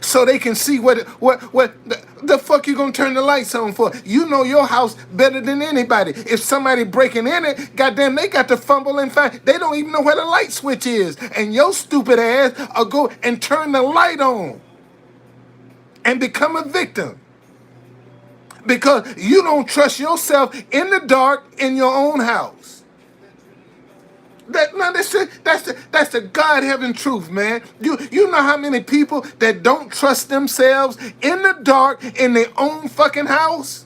So they can see what the fuck you gonna turn the lights on for? You know your house better than anybody. If somebody breaking in it, goddamn, they got to fumble and find. They don't even know where the light switch is. And your stupid ass will go and turn the light on and become a victim. Because you don't trust yourself in the dark in your own house. That's the God heaven truth, man. You know how many people that don't trust themselves in the dark in their own fucking house?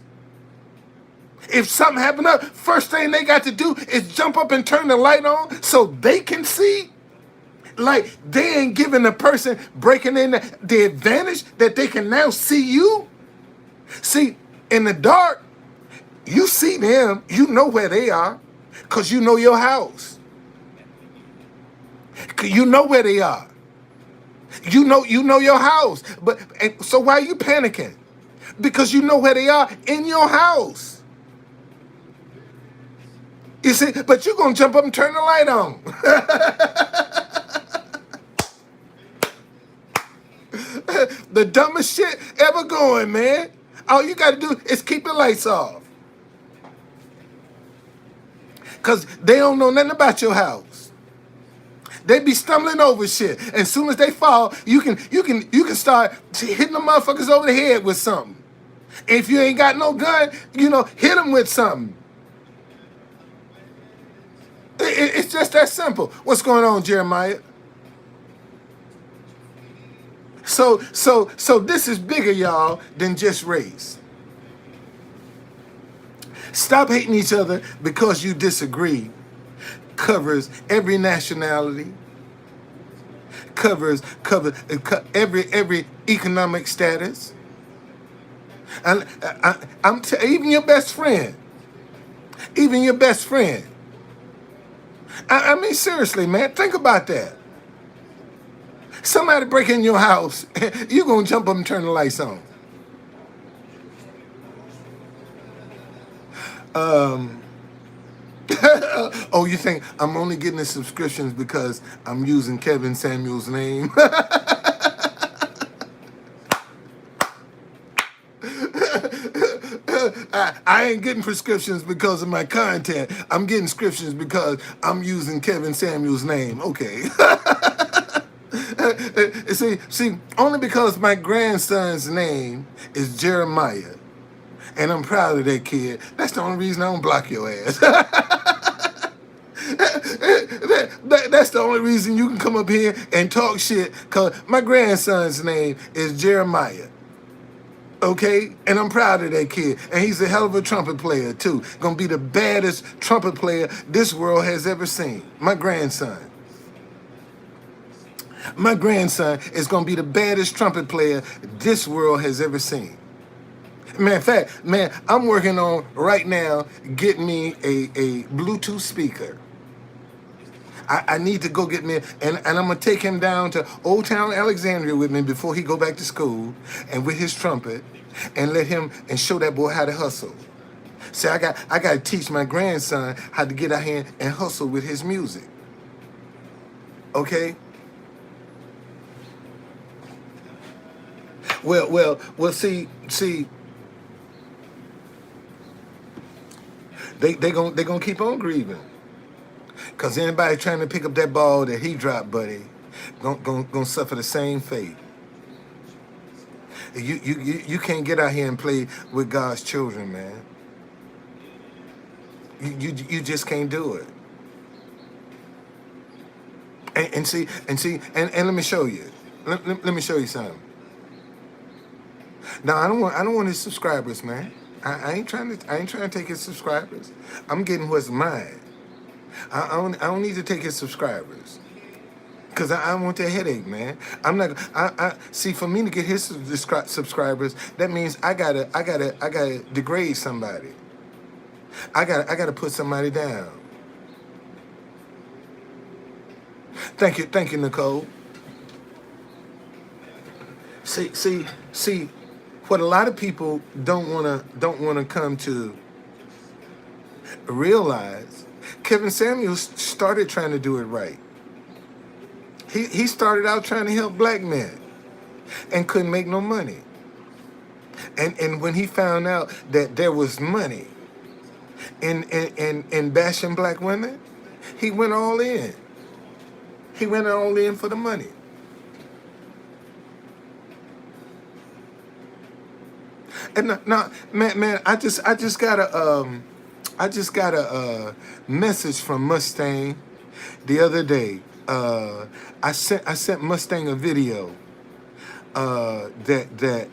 If something happened up, first thing they got to do is jump up and turn the light on so they can see. Like they ain't giving the person breaking in the advantage that they can now see you. See, in the dark, you see them, you know where they are, because you know your house. You know where they are. You know your house. So why are you panicking? Because you know where they are in your house. You see, but you're gonna jump up and turn the light on. The dumbest shit ever going, man. All you gotta do is keep the lights off. Cause they don't know nothing about your house. They be stumbling over shit. And as soon as they fall, you can start hitting the motherfuckers over the head with something. If you ain't got no gun, hit them with something. It's just that simple. What's going on, Jeremiah? So this is bigger, y'all, than just race. Stop hating each other because you disagree. Covers every nationality, covers every economic status, and even your best friend, I mean, seriously, man, think about that. Somebody break in your house, you gonna jump up and turn the lights on. Oh, you think I'm only getting the subscriptions because I'm using Kevin Samuel's name? I ain't getting prescriptions because of my content. I'm getting prescriptions because I'm using Kevin Samuel's name. Okay. See, only because my grandson's name is Jeremiah, and I'm proud of that kid. That's the only reason I don't block your ass. That's the only reason you can come up here and talk shit, because my grandson's name is Jeremiah. Okay? And I'm proud of that kid. And he's a hell of a trumpet player, too. Gonna be the baddest trumpet player this world has ever seen. My grandson. My grandson is gonna be the baddest trumpet player this world has ever seen. Man, in fact, man, I'm working on right now getting me a Bluetooth speaker. I need to go get me, and I'm gonna take him down to Old Town Alexandria with me before he go back to school, and with his trumpet, and let him and show that boy how to hustle. See, I got to teach my grandson how to get out here and hustle with his music. Okay. Well. See. They gonna keep on grieving. Cause anybody trying to pick up that ball that he dropped, buddy, gonna suffer the same fate. You can't get out here and play with God's children, man. You just can't do it. And let me show you. Let me show you something. Now I don't want his subscribers, man. I ain't trying to take his subscribers. I'm getting what's mine. I don't need to take his subscribers. Cause I want that headache, man. I'm not. I see. For me to get his subscribers, that means I gotta degrade somebody. I gotta put somebody down. Thank you, Nicole. See. What a lot of people don't wanna come to realize, Kevin Samuels started trying to do it right. He started out trying to help black men and couldn't make no money. And when he found out that there was money in bashing black women, he went all in. He went all in for the money. And now, man, I just got a message from Mustang the other day. I sent Mustang a video that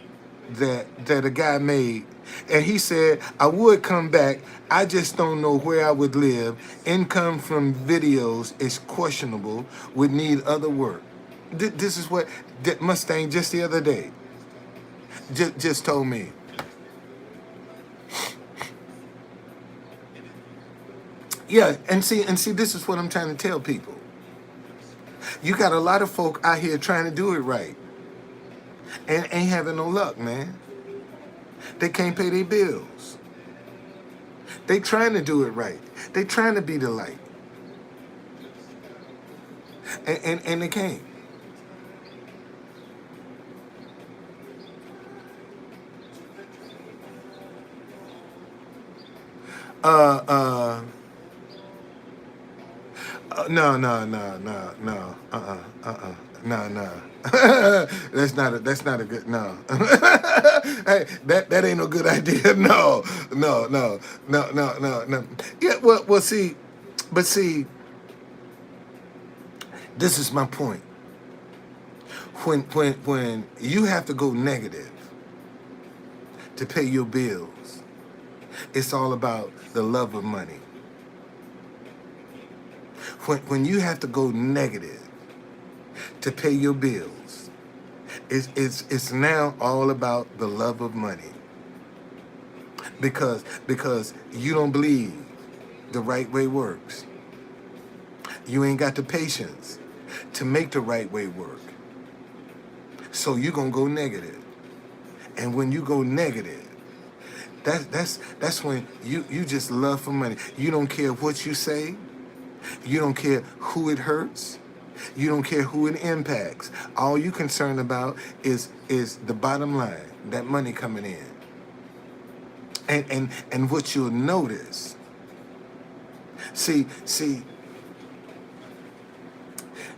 a guy made, and he said, I would come back, I just don't know where I would live. Income from videos is questionable, would need other work. This is what Mustang just the other day just told me. Yeah, and see, this is what I'm trying to tell people. You got a lot of folk out here trying to do it right, and ain't having no luck, man. They can't pay their bills. They trying to do it right. They trying to be the light, and they can't. Uh, uh, no. No. That's not a good no. Hey, that ain't no good idea. No. Yeah, well, see, this is my point. When you have to go negative to pay your bills, it's all about the love of money. When you have to go negative to pay your bills, it's now all about the love of money. Because you don't believe the right way works. You ain't got the patience to make the right way work. So you're gonna go negative. And when you go negative, that's when you just love for money. You don't care what you say. You don't care who it hurts. You don't care who it impacts. All you concerned about is the bottom line, that money coming in. And what you'll notice, see,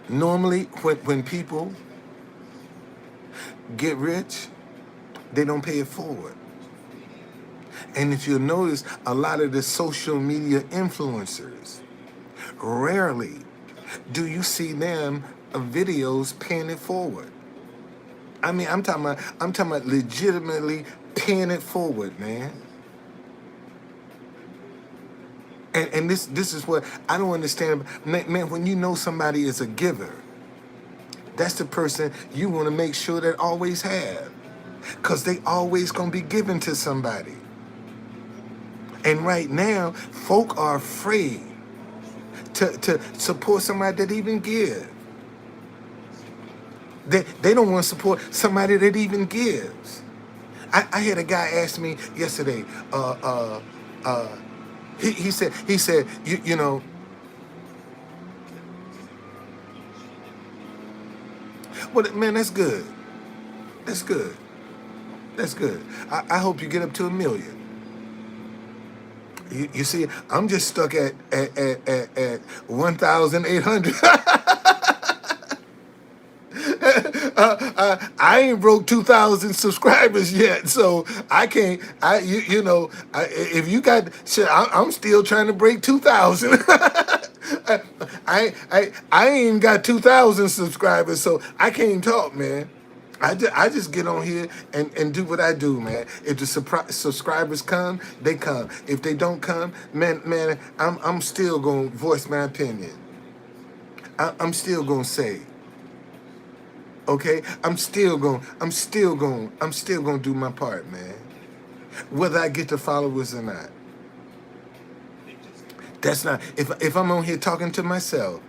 normally when people get rich, they don't pay it forward. And if you'll notice, a lot of the social media influencers, rarely do you see them videos paying it forward. I mean, I'm talking about legitimately paying it forward, man. And this is what I don't understand, man. When you know somebody is a giver, that's the person you want to make sure that always have, because they always gonna be given to somebody. And right now, folk are afraid to support somebody that even give. They don't want to support somebody that even gives. I had a guy ask me yesterday. Uh, he said you know. Well, man, that's good. That's good. That's good. I hope you get up to 1 million. You see, I'm just stuck at 1,800. I ain't broke 2,000 subscribers yet, so I can't. If you got shit, I'm still trying to break 2,000. I ain't got 2,000 subscribers, so I can't talk, man. I just get on here and do what I do, man. If the subscribers come, they come. If they don't come, man, I'm still gonna voice my opinion. I'm still gonna say, okay, I'm still gonna do my part, man. Whether I get the followers or not. That's not if I'm on here talking to myself,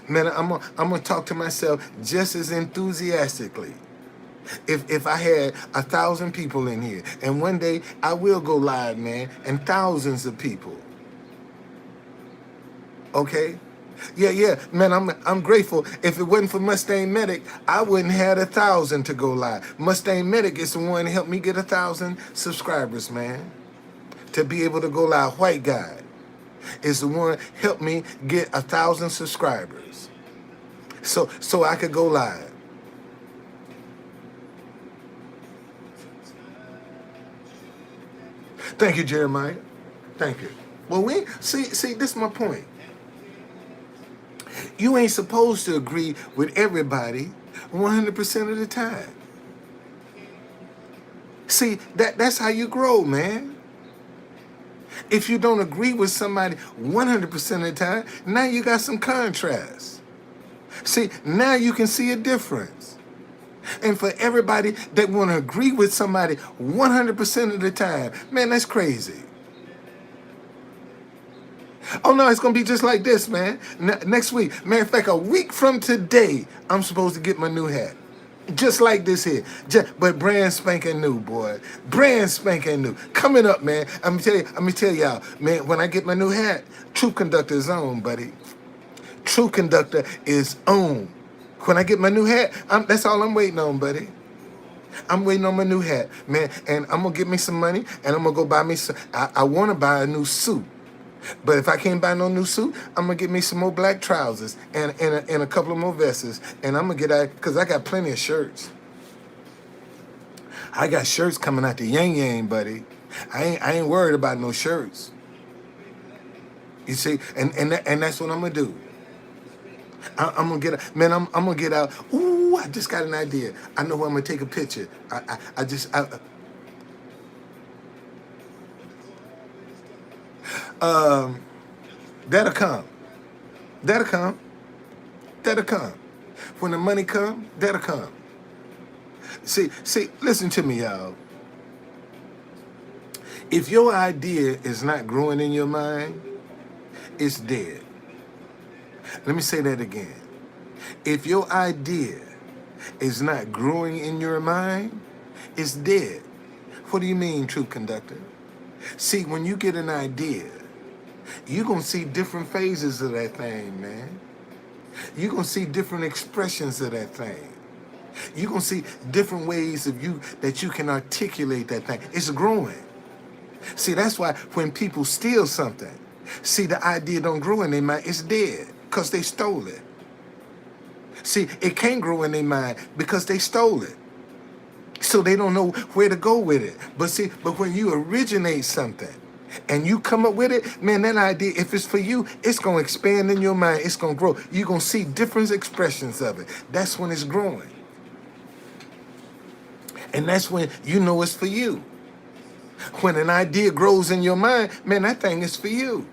man, I'm gonna talk to myself just as enthusiastically. If I had 1,000 people in here, and one day I will go live, man, and thousands of people. Okay? Yeah, man. I'm grateful. If it wasn't for Mustang Medic, I wouldn't have 1,000 to go live. Mustang Medic is the one that helped me get 1,000 subscribers, man. To be able to go live. White guy is the one helped me get 1,000 subscribers. So I could go live. Thank you, Jeremiah. Thank you. Well, we see. This is my point. You ain't supposed to agree with everybody 100% of the time. See, that's how you grow, man. If you don't agree with somebody 100% of the time, now you got some contrast. See, now you can see a difference. And for everybody that want to agree with somebody 100% of the time, man, that's crazy. Oh no, it's gonna be just like this, man. Next week, matter of fact, a week from today, I'm supposed to get my new hat, just like this here. But brand spanking new, boy. Brand spanking new. Coming up, man. I'm gonna tell y'all, man. When I get my new hat, True Conductor is on, buddy. True Conductor is on. When I get my new hat, that's all I'm waiting on, buddy. I'm waiting on my new hat, man. And I'm gonna get me some money, and I'm gonna go buy me some. I want to buy a new suit. But if I can't buy no new suit, I'm gonna get me some more black trousers and a couple of more vests, and I'm gonna get out because I got plenty of shirts. I got shirts coming out the yang yang, buddy. I ain't worried about no shirts. You see, and that's what I'm gonna do. I'm gonna get out, man. I'm gonna get out. Ooh, I just got an idea. I know where I'm gonna take a picture. That'll come. That'll come. That'll come. When the money come, that'll come. See, listen to me, y'all. If your idea is not growing in your mind, it's dead. Let me say that again. If your idea is not growing in your mind, it's dead. What do you mean, True Conductor? See, when you get an idea, you're going to see different phases of that thing, man. You're going to see different expressions of that thing. You're going to see different ways of you that you can articulate that thing. It's growing. See, that's why when people steal something, see, the idea don't grow in their mind. It's dead because they stole it. See, it can't grow in their mind because they stole it. So they don't know where to go with it. But when you originate something and you come up with it, man, that idea, if it's for you, it's going to expand in your mind. It's going to grow. You're going to see different expressions of it. That's when it's growing. And that's when you know it's for you. When an idea grows in your mind, man, that thing is for you.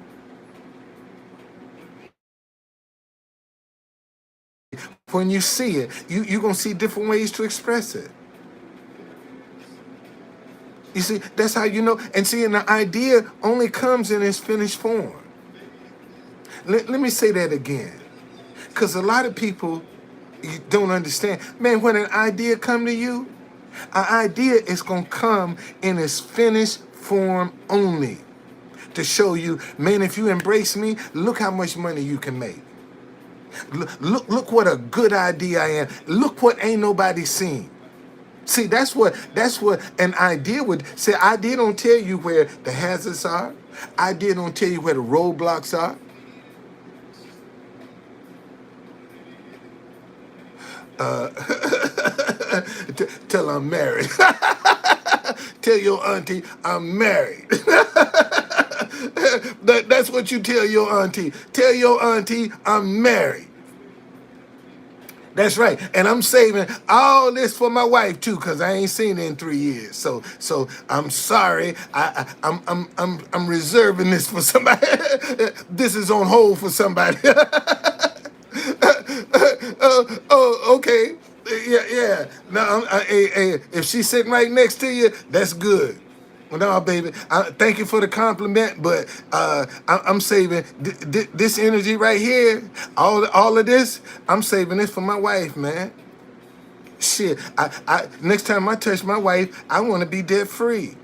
When you see it, you're going to see different ways to express it. You see, that's how you know. And seeing the idea only comes in its finished form. Let me say that again. Because a lot of people you don't understand. Man, when an idea come to you, an idea is going to come in its finished form only to show you, man, if you embrace me, look how much money you can make. Look what a good idea I am. Look what ain't nobody seen. See, that's what an idea would say. Idea don't tell you where the hazards are. Idea don't tell you where the roadblocks are. Tell I'm married. Tell your auntie I'm married. That's what you tell your auntie. Tell your auntie I'm married. That's right. And I'm saving all this for my wife too, because I ain't seen her in 3 years. So I'm sorry. I'm reserving this for somebody. This is on hold for somebody. Okay. Yeah. No, if she's sitting right next to you, that's good. Well, no, baby. Thank you for the compliment, but I'm saving this energy right here. All of this, I'm saving this for my wife, man. Shit. Next time I touch my wife, I want to be debt free.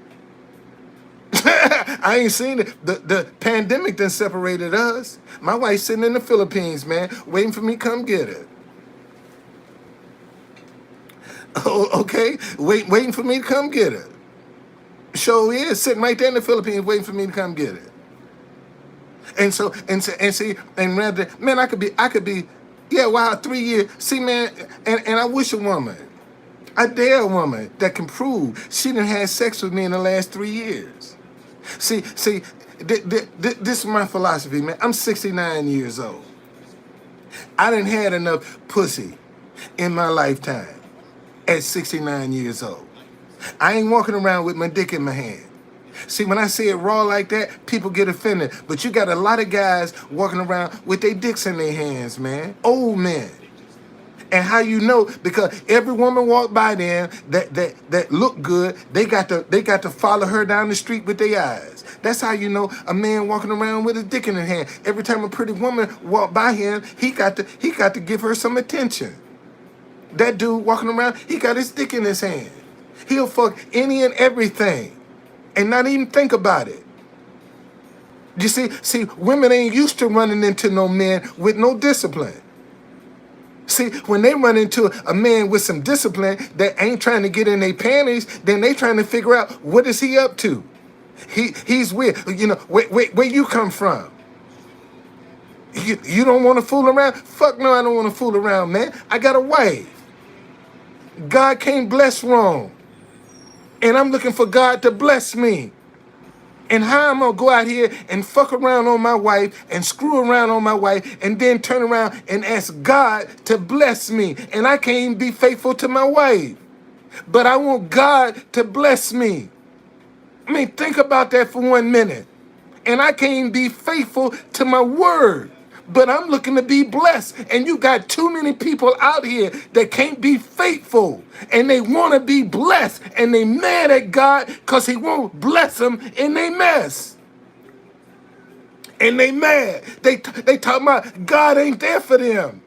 I ain't seen it. The pandemic done separated us. My wife's sitting in the Philippines, man, waiting for me to come get her. Oh, okay, waiting for me to come get her. Sure is sitting right there in the Philippines, waiting for me to come get her. And rather, man, I could be, yeah, wow, 3 years. See, man, and I wish a woman, I dare a woman that can prove she done had sex with me in the last 3 years. See, this is my philosophy, man. I'm 69 years old. I done had enough pussy in my lifetime at 69 years old. I ain't walking around with my dick in my hand. See, when I say it raw like that, people get offended. But you got a lot of guys walking around with their dicks in their hands, man. Old men. And how you know? Because every woman walk by them that look good, they got to follow her down the street with their eyes. That's how you know a man walking around with a dick in his hand. Every time a pretty woman walk by him, he got to give her some attention. That dude walking around, he got his dick in his hand. He'll fuck any and everything and not even think about it. You see, women ain't used to running into no man with no discipline. See, when they run into a man with some discipline that ain't trying to get in their panties, then they trying to figure out what is he up to. He's weird. You know, where you come from? You don't want to fool around? Fuck no, I don't want to fool around, man. I got a wife. God can't bless wrong. And I'm looking for God to bless me. And how I'm going to go out here and fuck around on my wife and screw around on my wife and then turn around and ask God to bless me. And I can't even be faithful to my wife. But I want God to bless me. I mean, think about that for 1 minute. And I can't even be faithful to my word. But I'm looking to be blessed. And you got too many people out here that can't be faithful. And they want to be blessed. And they mad at God because he won't bless them in their mess. And they mad. They talking about God ain't there for them.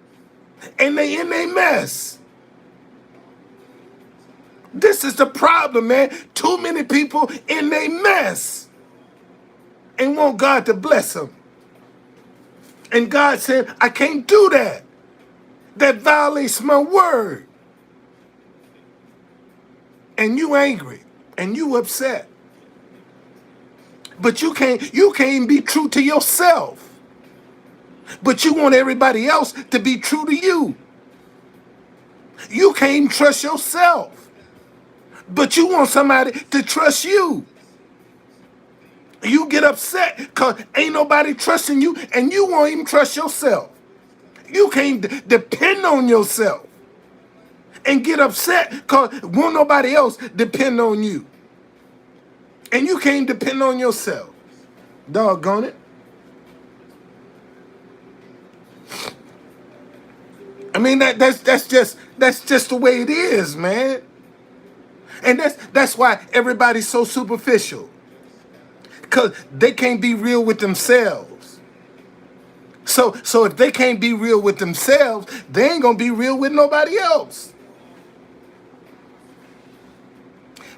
And they in their mess. This is the problem, man. Too many people in their mess. And want God to bless them. And God said, I can't do that. That violates my word. And you angry. And you upset. But you can't even be true to yourself. But you want everybody else to be true to you. You can't even trust yourself. But you want somebody to trust you. You get upset because ain't nobody trusting you and you won't even trust yourself. You can't depend on yourself and get upset because won't nobody else depend on you. And you can't depend on yourself. Doggone it. I mean, that's just the way it is, man. And that's why everybody's so superficial. Because they can't be real with themselves. So if they can't be real with themselves, they ain't gonna be real with nobody else.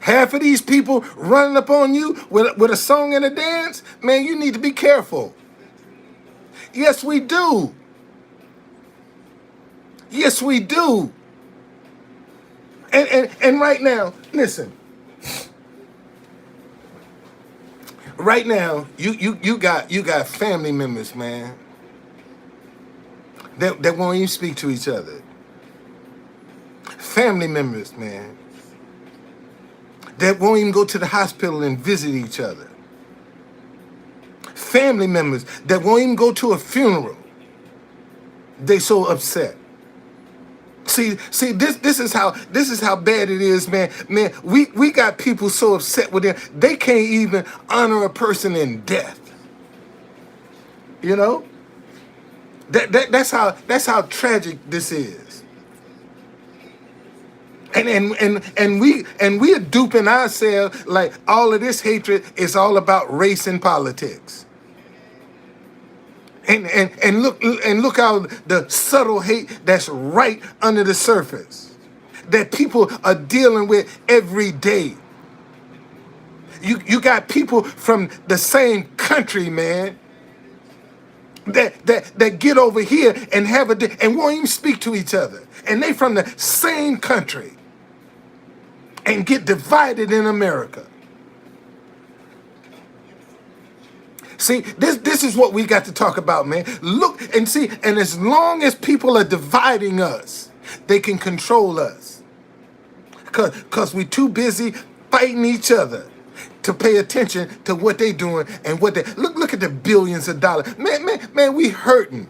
Half of these people running up on you with a song and a dance, man, you need to be careful. Yes, we do. Yes, we do. And right now, listen. Right now, you got family members, man, that won't even speak to each other. Family members, man, that won't even go to the hospital and visit each other. Family members that won't even go to a funeral. They so upset. See, this is how bad it is, man. Man, we got people so upset with them they can't even honor a person in death. You know? That's how tragic this is. And we are duping ourselves like all of this hatred is all about race and politics. And look how the subtle hate that's right under the surface that people are dealing with every day. You got people from the same country, man, that get over here and have and won't even speak to each other. And they from the same country and get divided in America. See, this is what we got to talk about, man. Look and see, and as long as people are dividing us, they can control us. Cause we too busy fighting each other to pay attention to what they doing and what they look at the billions of dollars. Man, we hurting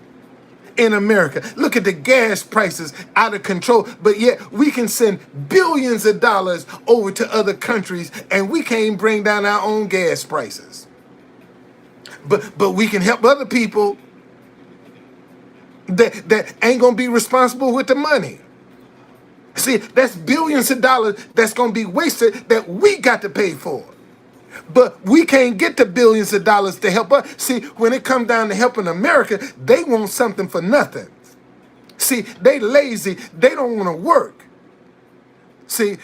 in America. Look at the gas prices out of control, but yet we can send billions of dollars over to other countries and we can't bring down our own gas prices. But we can help other people that ain't gonna be responsible with the money. See, that's billions of dollars that's gonna be wasted that we got to pay for. But we can't get the billions of dollars to help us. See, when it comes down to helping America, they want something for nothing. See, they lazy. They don't want to work. See,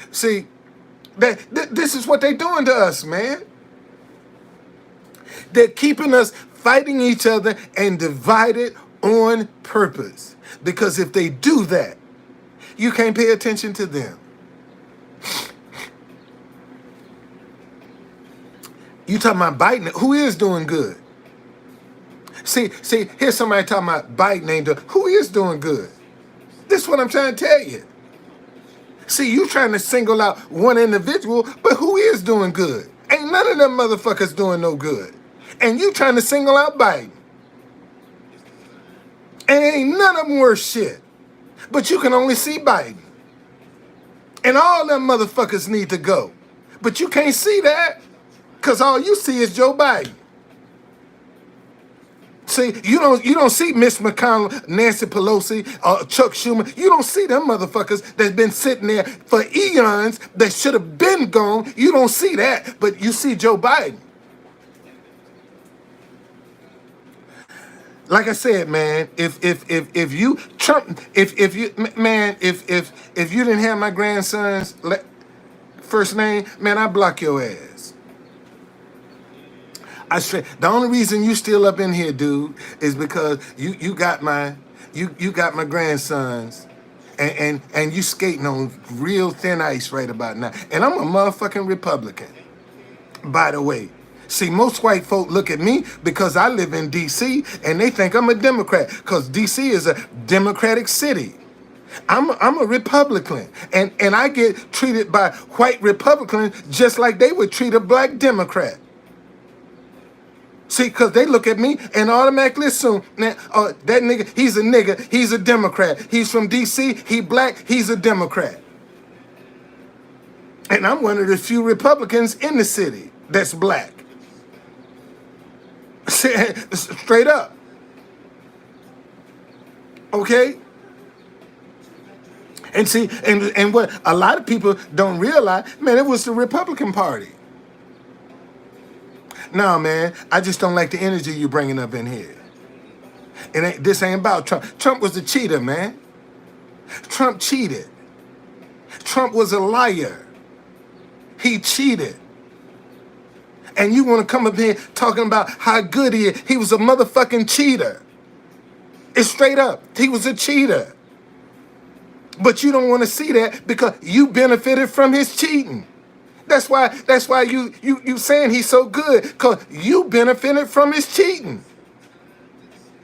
this is what they doing to us, man. They're keeping us fighting each other and divided on purpose. Because if they do that, you can't pay attention to them. You talking about Biden, who is doing good. See, here's somebody talking about Biden ain't doing, who is doing good. This is what I'm trying to tell you. See, you trying to single out one individual, but who is doing good? Ain't none of them motherfuckers doing no good. And you trying to single out Biden. And ain't none of them worth shit. But you can only see Biden. And all them motherfuckers need to go. But you can't see that because all you see is Joe Biden. See, you don't see Mitch McConnell, Nancy Pelosi, Chuck Schumer. You don't see them motherfuckers that's been sitting there for eons that should have been gone. You don't see that, but you see Joe Biden. Like I said, man, if you Trump, if you didn't have my grandson's first name, man, I block your ass. I straight. The only reason you still up in here, dude, is because you got my grandsons, and you skating on real thin ice right about now. And I'm a motherfucking Republican, by the way. See, most white folk look at me because I live in D.C. and they think I'm a Democrat because D.C. is a Democratic city. I'm a Republican, and I get treated by white Republicans just like they would treat a black Democrat. See, because they look at me and automatically assume that nigga, he's a nigga, he's a Democrat. He's from D.C., he black, he's a Democrat. And I'm one of the few Republicans in the city that's black. Straight up. Okay? And see, and what a lot of people don't realize, man, it was the Republican Party. No, man, I just don't like the energy you bringing up in here. This ain't about Trump. Trump was a cheater, man. Trump cheated. Trump was a liar. He cheated. And you want to come up here talking about how good he is. He was a motherfucking cheater. It's straight up. He was a cheater. But you don't want to see that because you benefited from his cheating. That's why you saying he's so good, because you benefited from his cheating.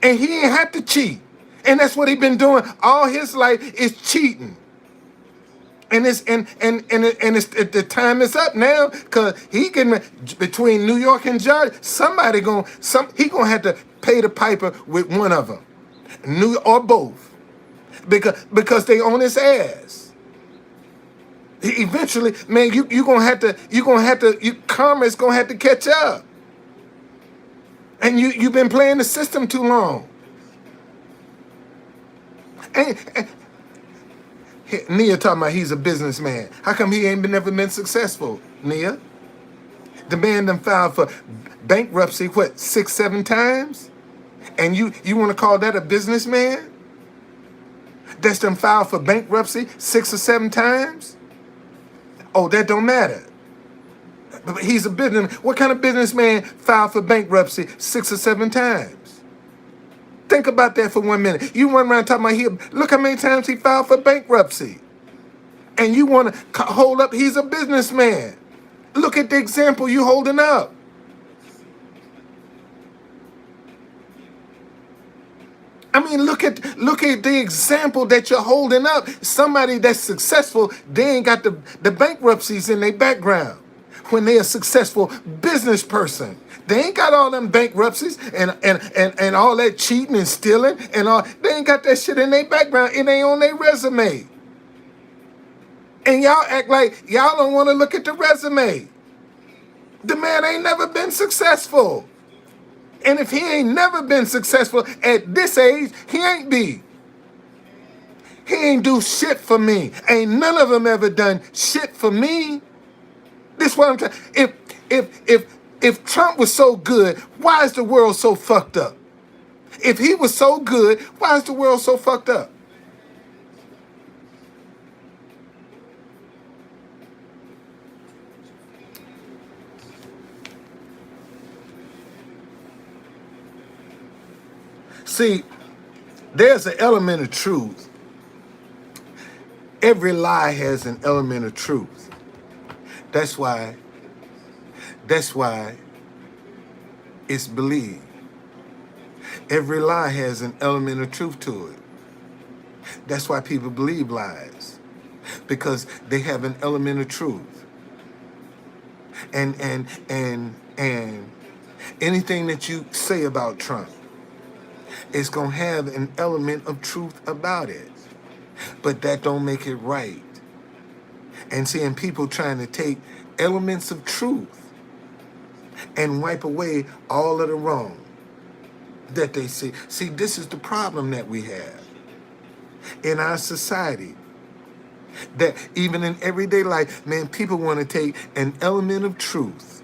And he ain't had to cheat. And that's what he been doing all his life, is cheating. And the time is up now, because he getting between New York and Georgia. He gonna have to pay the piper with one of them, New or both, because they on his ass. Eventually, man, you gonna have to karma's gonna have to catch up. And you've been playing the system too long. And Nia talking about he's a businessman. How come he ain't never been successful, Nia? The man done filed for bankruptcy, what, 6, 7 times? And you want to call that a businessman? That's done filed for bankruptcy 6 or 7 times? Oh, that don't matter. But he's a businessman. What kind of businessman filed for bankruptcy 6 or 7 times? Think about that for 1 minute. You run around talking about look how many times he filed for bankruptcy. And you want to hold up, he's a businessman. Look at the example you holding up. I mean, look at the example that you're holding up. Somebody that's successful, they ain't got the bankruptcies in their background. When they're a successful business person, they ain't got all them bankruptcies and all that cheating and stealing and all. They ain't got that shit in their background. It ain't on their resume. And y'all act like y'all don't want to look at the resume. The man ain't never been successful. And if he ain't never been successful at this age, he ain't be. He ain't do shit for me. Ain't none of them ever done shit for me. This what I'm trying. If Trump was so good, why is the world so fucked up? If he was so good, why is the world so fucked up? See, there's an element of truth. Every lie has an element of truth. That's why it's believed. Every lie has an element of truth to it. That's why people believe lies, because they have an element of truth. And anything that you say about Trump, it's gonna have an element of truth about it. But that don't make it right. And seeing people trying to take elements of truth and wipe away all of the wrong that they see. See, this is the problem that we have in our society. That even in everyday life, man, people want to take an element of truth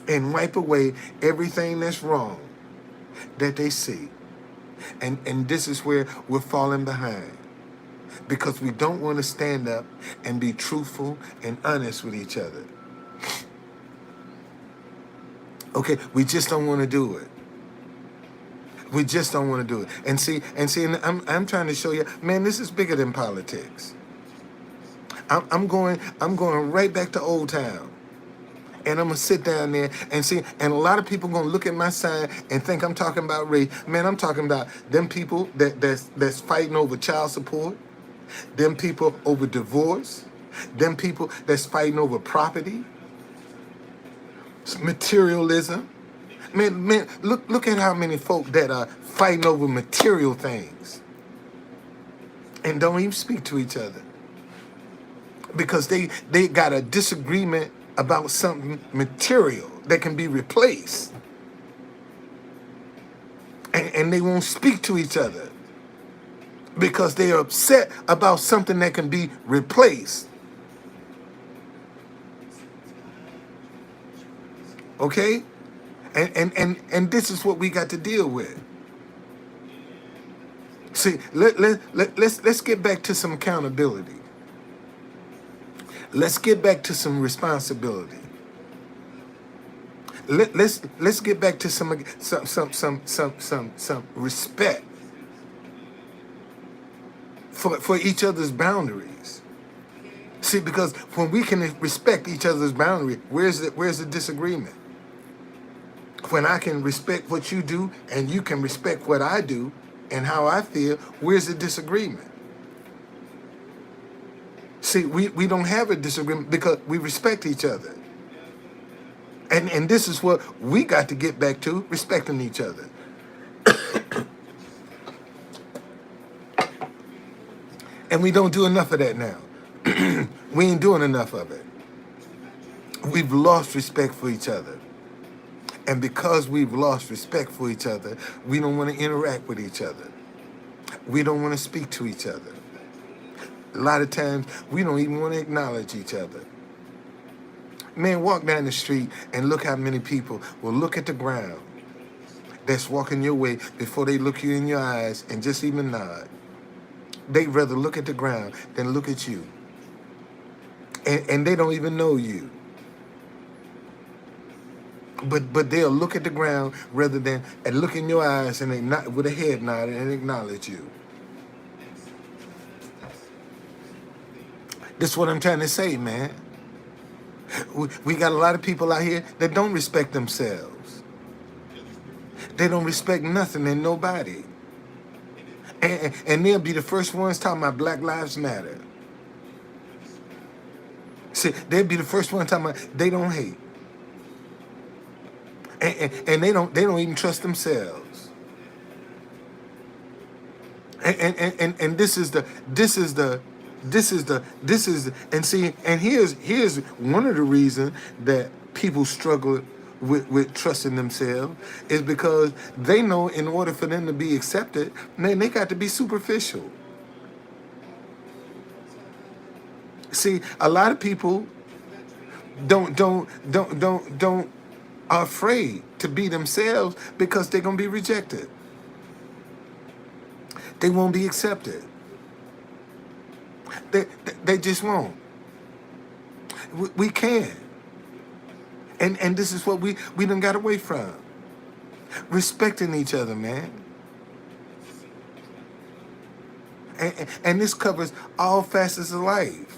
and wipe away everything that's wrong that they see. And this is where we're falling behind, because we don't want to stand up and be truthful and honest with each other. Okay, we just don't want to do it. We just don't want to do it. And see, and I'm trying to show you, man, this is bigger than politics. I'm going right back to Old Town. And I'm going to sit down there and see, and a lot of people going to look at my sign and think I'm talking about race. Man, I'm talking about them people that's fighting over child support, them people over divorce, them people that's fighting over property, materialism. Man, look at how many folk that are fighting over material things and don't even speak to each other, because they got a disagreement about something material that can be replaced. And they won't speak to each other because they are upset about something that can be replaced. Okay? And this is what we got to deal with. See, let's get back to some accountability. Let's get back to some responsibility. Let's get back to some respect for each other's boundaries. See, because when we can respect each other's boundary, where's the disagreement? When I can respect what you do and you can respect what I do and how I feel, where's the disagreement? See, we don't have a disagreement because we respect each other. And this is what we got to get back to, respecting each other. And we don't do enough of that now. We ain't doing enough of it. We've lost respect for each other. And because we've lost respect for each other, we don't want to interact with each other. We don't want to speak to each other. A lot of times, we don't even want to acknowledge each other. Man, walk down the street and look how many people will look at the ground that's walking your way before they look you in your eyes and just even nod. They'd rather look at the ground than look at you. And they don't even know you. But they'll look at the ground rather than and look in your eyes and they not with a head nod and acknowledge you. That's what I'm trying to say, man. We got a lot of people out here that don't respect themselves. They don't respect nothing and nobody. And they'll be the first ones talking about Black Lives Matter. See, they'll be the first ones talking about they don't hate. And they don't even trust themselves. And this is and see, and here's one of the reasons that people struggle with trusting themselves is because they know in order for them to be accepted, man, they got to be superficial. See, a lot of people are afraid to be themselves because they're gonna be rejected. They won't be accepted. They just won't. We can. And this is what we done got away from. Respecting each other, man. And this covers all facets of life,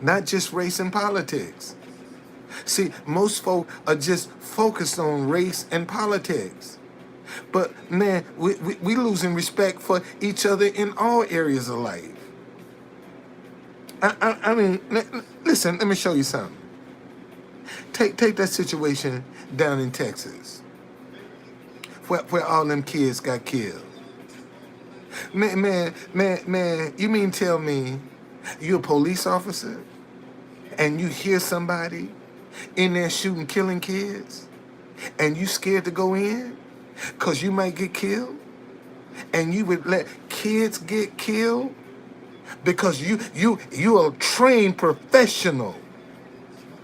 not just race and politics. See, most folk are just focused on race and politics. But man, we losing respect for each other in all areas of life. I mean, listen, let me show you something. Take that situation down in Texas, where all them kids got killed. Man, you mean tell me you're a police officer and you hear somebody in there shooting, killing kids, and you scared to go in because you might get killed, and you would let kids get killed because you are a trained professional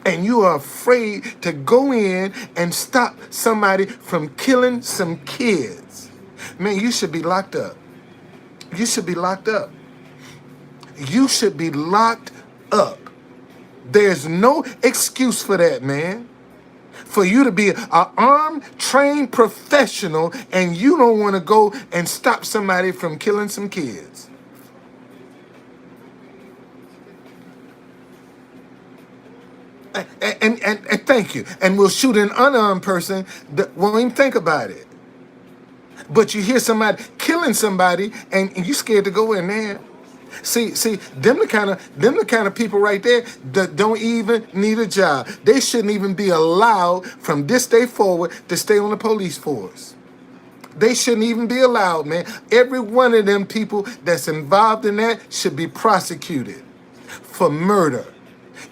and you are afraid to go in and stop somebody from killing some kids. Man, you should be locked up. You should be locked up. You should be locked up. There's no excuse for that, man. For you to be an armed, trained professional and you don't want to go and stop somebody from killing some kids. And thank you. And we'll shoot an unarmed person that won't even think about it. But you hear somebody killing somebody and you scared to go in there. See, them the kind of people right there that don't even need a job. They shouldn't even be allowed from this day forward to stay on the police force. They shouldn't even be allowed, man. Every one of them people that's involved in that should be prosecuted for murder.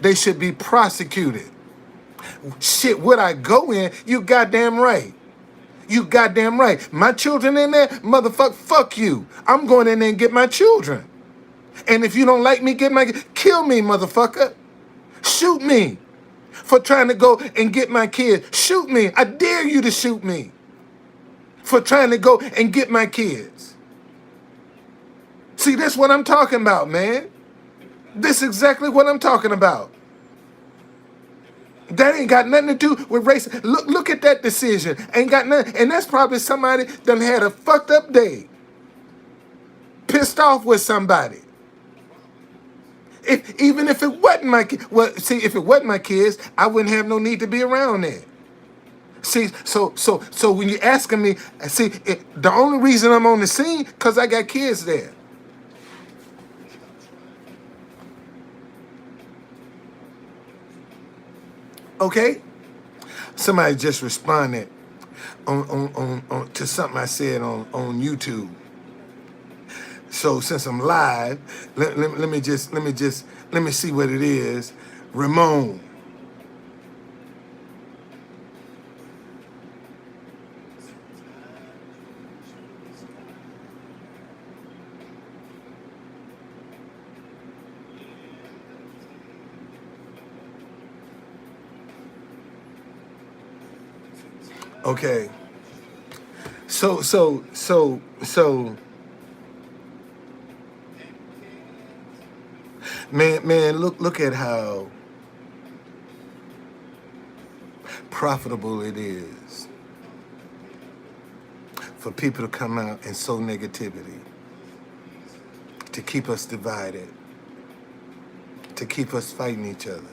They should be prosecuted. Shit, would I go in? You goddamn right. You goddamn right. My children in there? Motherfucker, fuck you. I'm going in there and get my children. And if you don't like me, kill me, motherfucker. Shoot me for trying to go and get my kids. Shoot me. I dare you to shoot me for trying to go and get my kids. See, that's what I'm talking about, man. This is exactly what I'm talking about. That ain't got nothing to do with race. Look at that decision. Ain't got nothing. And that's probably somebody done had a fucked up day. Pissed off with somebody. Even if it wasn't my kid. Well, see, if it wasn't my kids, I wouldn't have no need to be around there. See, so when you're asking me, see, the only reason I'm on the scene, because I got kids there. Okay? Somebody just responded on to something I said on YouTube. So since I'm live, let me see what it is. Ramon. Okay. So man, look at how profitable it is for people to come out and sow negativity, to keep us divided, to keep us fighting each other.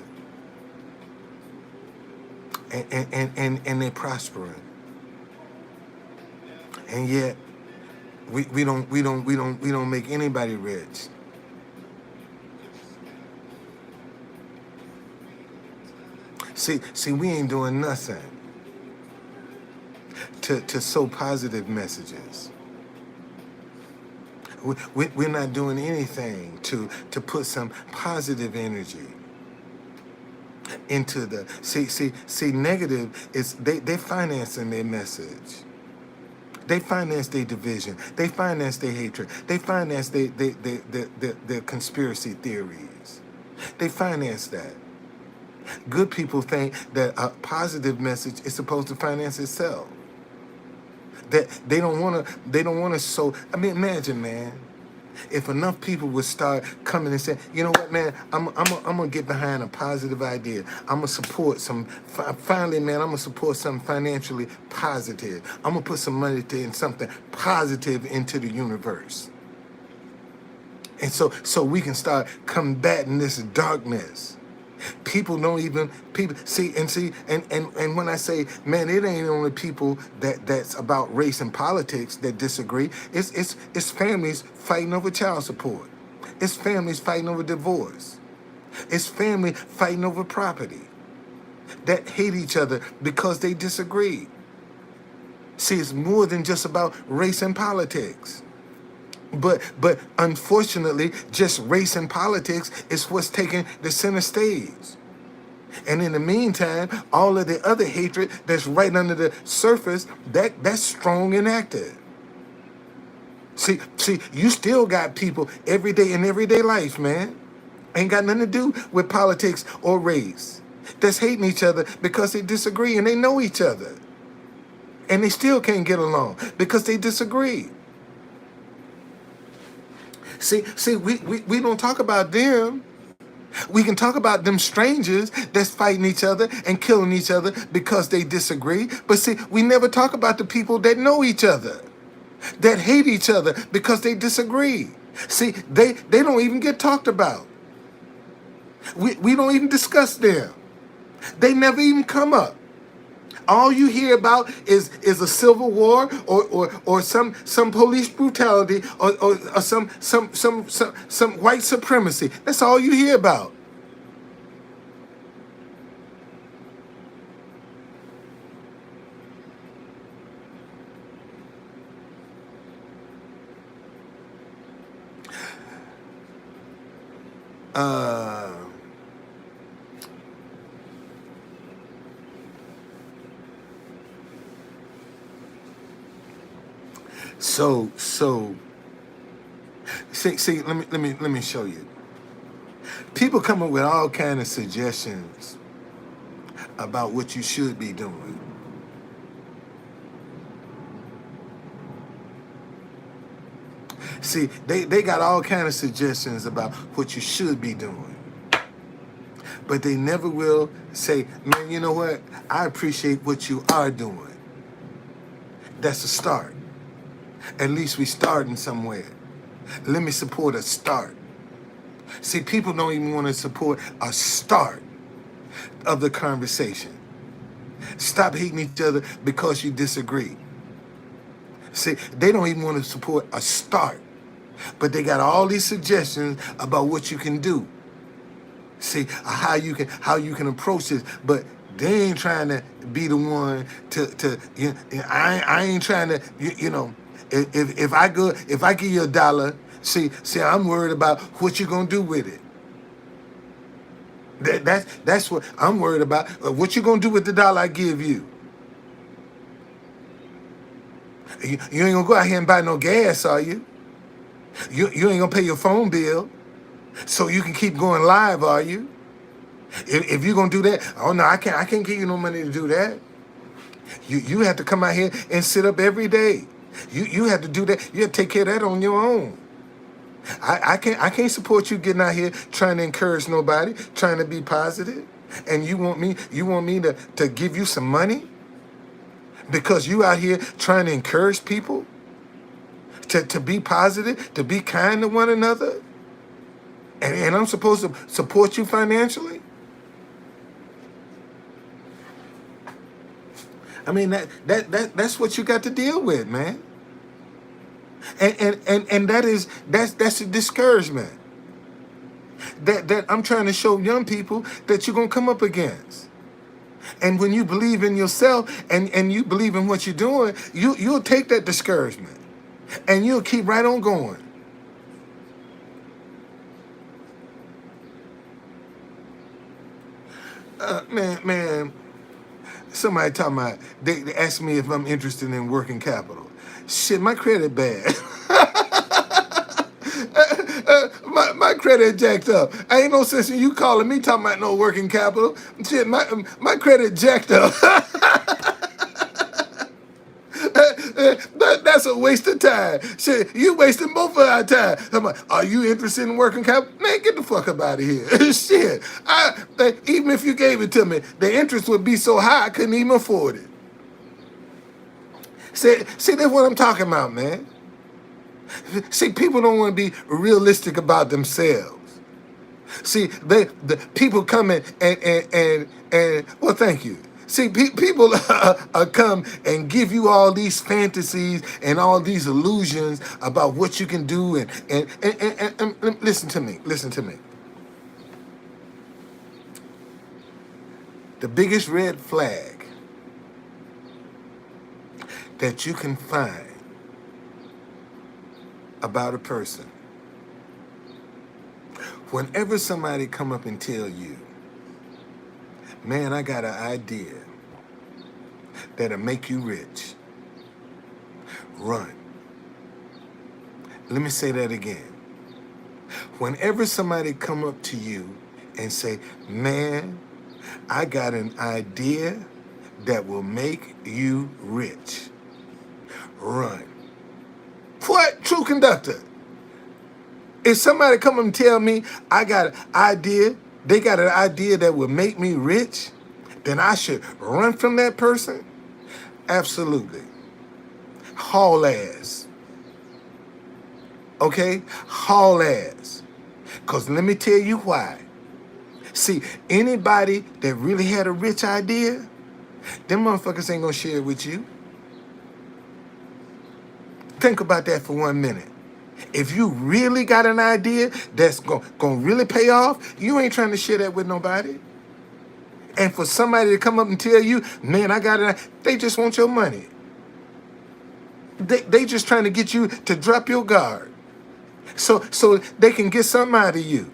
And they're prospering. And yet we don't make anybody rich. See, we ain't doing nothing to sow positive messages. We're not doing anything to put some positive energy into the see negative is they financing their message. They finance their division. They finance their hatred. They finance their conspiracy theories. They finance that. Good people think that a positive message is supposed to finance itself. That they don't want to sow. I mean, imagine, man, if enough people would start coming and saying, you know what, man, I'm gonna get behind a positive idea. I'm gonna support some. Finally, man, I'm gonna support something financially positive. I'm gonna put some money in something positive into the universe, and so we can start combating this darkness. People don't even see and when I say, man, it ain't only people that's about race and politics that disagree. It's families fighting over child support. It's families fighting over divorce. It's family fighting over property that hate each other because they disagree. See, it's more than just about race and politics. But unfortunately, just race and politics is what's taking the center stage. And in the meantime, all of the other hatred that's right under the surface, that's strong and active. See, you still got people every day in everyday life, man. Ain't got nothing to do with politics or race. That's hating each other because they disagree and they know each other. And they still can't get along because they disagree. See, we don't talk about them. We can talk about them strangers that's fighting each other and killing each other because they disagree. But see, we never talk about the people that know each other, that hate each other because they disagree. See, they don't even get talked about. We don't even discuss them. They never even come up. All you hear about is a civil war or some police brutality or some white supremacy. That's all you hear about. So see, let me show you. People come up with all kind of suggestions about what you should be doing. See, they got all kind of suggestions about what you should be doing. But they never will say, man, you know what? I appreciate what you are doing. That's a start. At least we starting somewhere. Let me support a start. See, people don't even want to support a start of the conversation. Stop hating each other because you disagree. See, they don't even want to support a start. But they got all these suggestions about what you can do. See, how you can approach this, but they ain't trying to be the one to I ain't trying to if I give you $1, see I'm worried about what you gonna do with it. That's what I'm worried about. What you gonna do with the dollar I give you? You ain't gonna go out here and buy no gas, are you? You ain't gonna pay your phone bill so you can keep going live, are you? If you're gonna do that, oh no, I can't give you no money to do that. You have to come out here and sit up every day. You have to do that. You have to take care of that on your own. I can't support you getting out here trying to encourage nobody, trying to be positive. And you want me to give you some money? Because you out here trying to encourage people to be positive, to be kind to one another? And I'm supposed to support you financially? I mean that's what you got to deal with, man. And that's a discouragement that I'm trying to show young people that you're gonna come up against. And when you believe in yourself and you believe in what you're doing, you'll take that discouragement and you'll keep right on going. Man, somebody talking about, they asked me if I'm interested in working capital. Shit, my credit bad. My credit jacked up. I ain't no sense in you calling me talking about no working capital. Shit, my credit jacked up. That's a waste of time. Shit, you wasting both of our time. I'm like, are you interested in working capital? Man, get the fuck up out of here. Shit. Even if you gave it to me, the interest would be so high I couldn't even afford it. See, that's what I'm talking about, man. See, people don't want to be realistic about themselves. See, the people come in and well, thank you. See, people come and give you all these fantasies and all these illusions about what you can do, and listen to me. The biggest red flag that you can find about a person, whenever somebody come up and tell you, man, I got an idea that'll make you rich, run. Let me say that again. Whenever somebody come up to you and say, man, I got an idea that will make you rich, run. What? True conductor. If somebody come and tell me I got an idea, they got an idea that will make me rich, then I should run from that person? Absolutely. Haul ass. Okay? Haul ass. Because let me tell you why. See, anybody that really had a rich idea, them motherfuckers ain't gonna share it with you. Think about that for 1 minute. If you really got an idea that's gonna really pay off, you ain't trying to share that with nobody. And for somebody to come up and tell you, man, I got it, they just want your money. They just trying to get you to drop your guard, so they can get something out of you.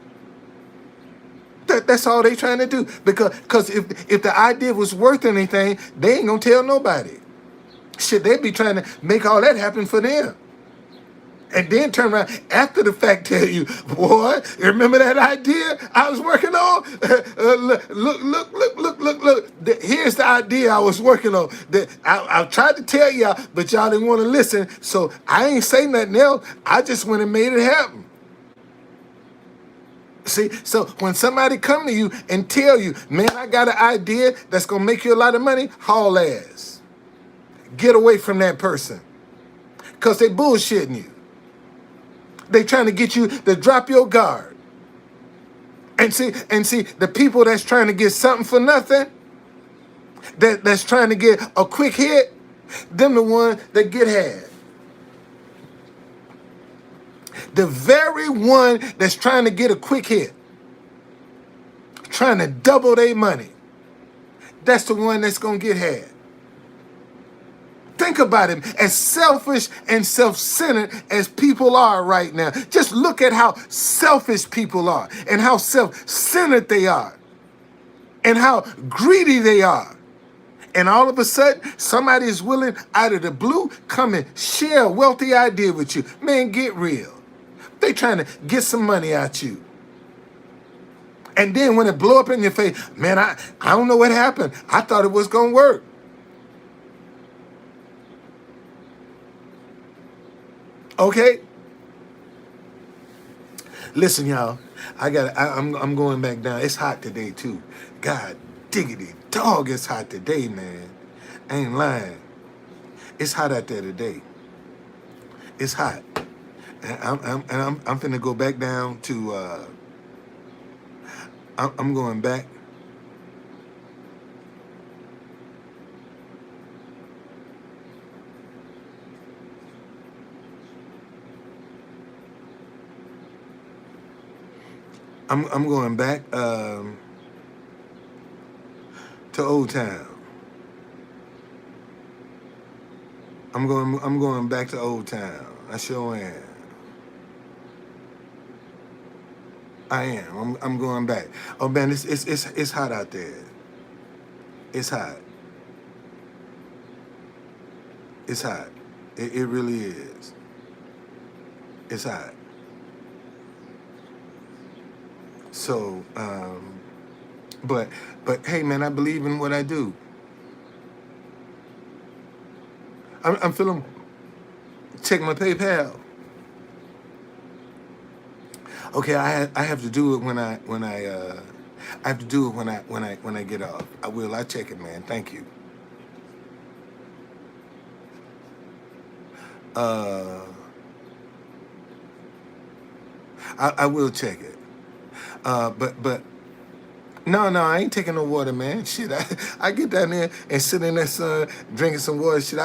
That's all they trying to do. Because if the idea was worth anything, they ain't gonna tell nobody. Shit, they be trying to make all that happen for them. And then turn around after the fact, tell you, boy, you remember that idea I was working on? Look. Here's the idea I was working on. I tried to tell y'all, but y'all didn't want to listen. So I ain't say nothing else. I just went and made it happen. See, so when somebody come to you and tell you, man, I got an idea that's going to make you a lot of money, haul ass. Get away from that person. Because they bullshitting you. They trying to get you to drop your guard. And see, the people that's trying to get something for nothing, that's trying to get a quick hit, them the one that get had. The very one that's trying to get a quick hit, trying to double their money, that's the one that's going to get had. Think about it. As selfish and self-centered as people are right now, just look at how selfish people are and how self-centered they are and how greedy they are. And all of a sudden, somebody is willing out of the blue come and share a wealthy idea with you. Man, get real. They trying to get some money out you. And then when it blow up in your face, man, I don't know what happened. I thought it was going to work. Okay? Listen, y'all. I'm going back down. It's hot today, too. God diggity dog, it's hot today, man. I ain't lying. It's hot out there today. It's hot. And I'm finna go back down to I'm going back. I'm going back to Old Town. I'm going back to Old Town. I sure am. I am. I'm going back. Oh man, it's hot out there. It's hot. It's hot. It really is. It's hot. So, but hey man, I believe in what I do. I'm feeling. Check my PayPal. Okay, I have to do it when I have to do it when I get off. I will. I check it, man. Thank you. Uh, I will check it. But no, I ain't taking no water, man. Shit, I get down there and sit in that sun, drinking some water. Shit,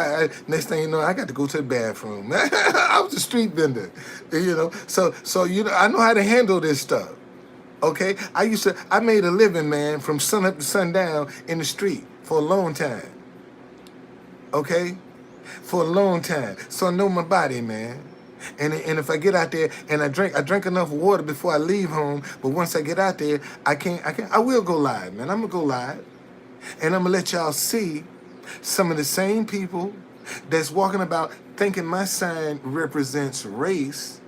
next thing you know, I got to go to the bathroom. I was a street vendor, you know. So I know how to handle this stuff. Okay, I made a living, man, from sun up to sundown in the street for a long time. Okay, for a long time. So I know my body, man. And if I get out there and I drink enough water before I leave home, but once I get out there, I will go live, man. I'm gonna go live, and I'm gonna let y'all see some of the same people that's walking about thinking my sign represents race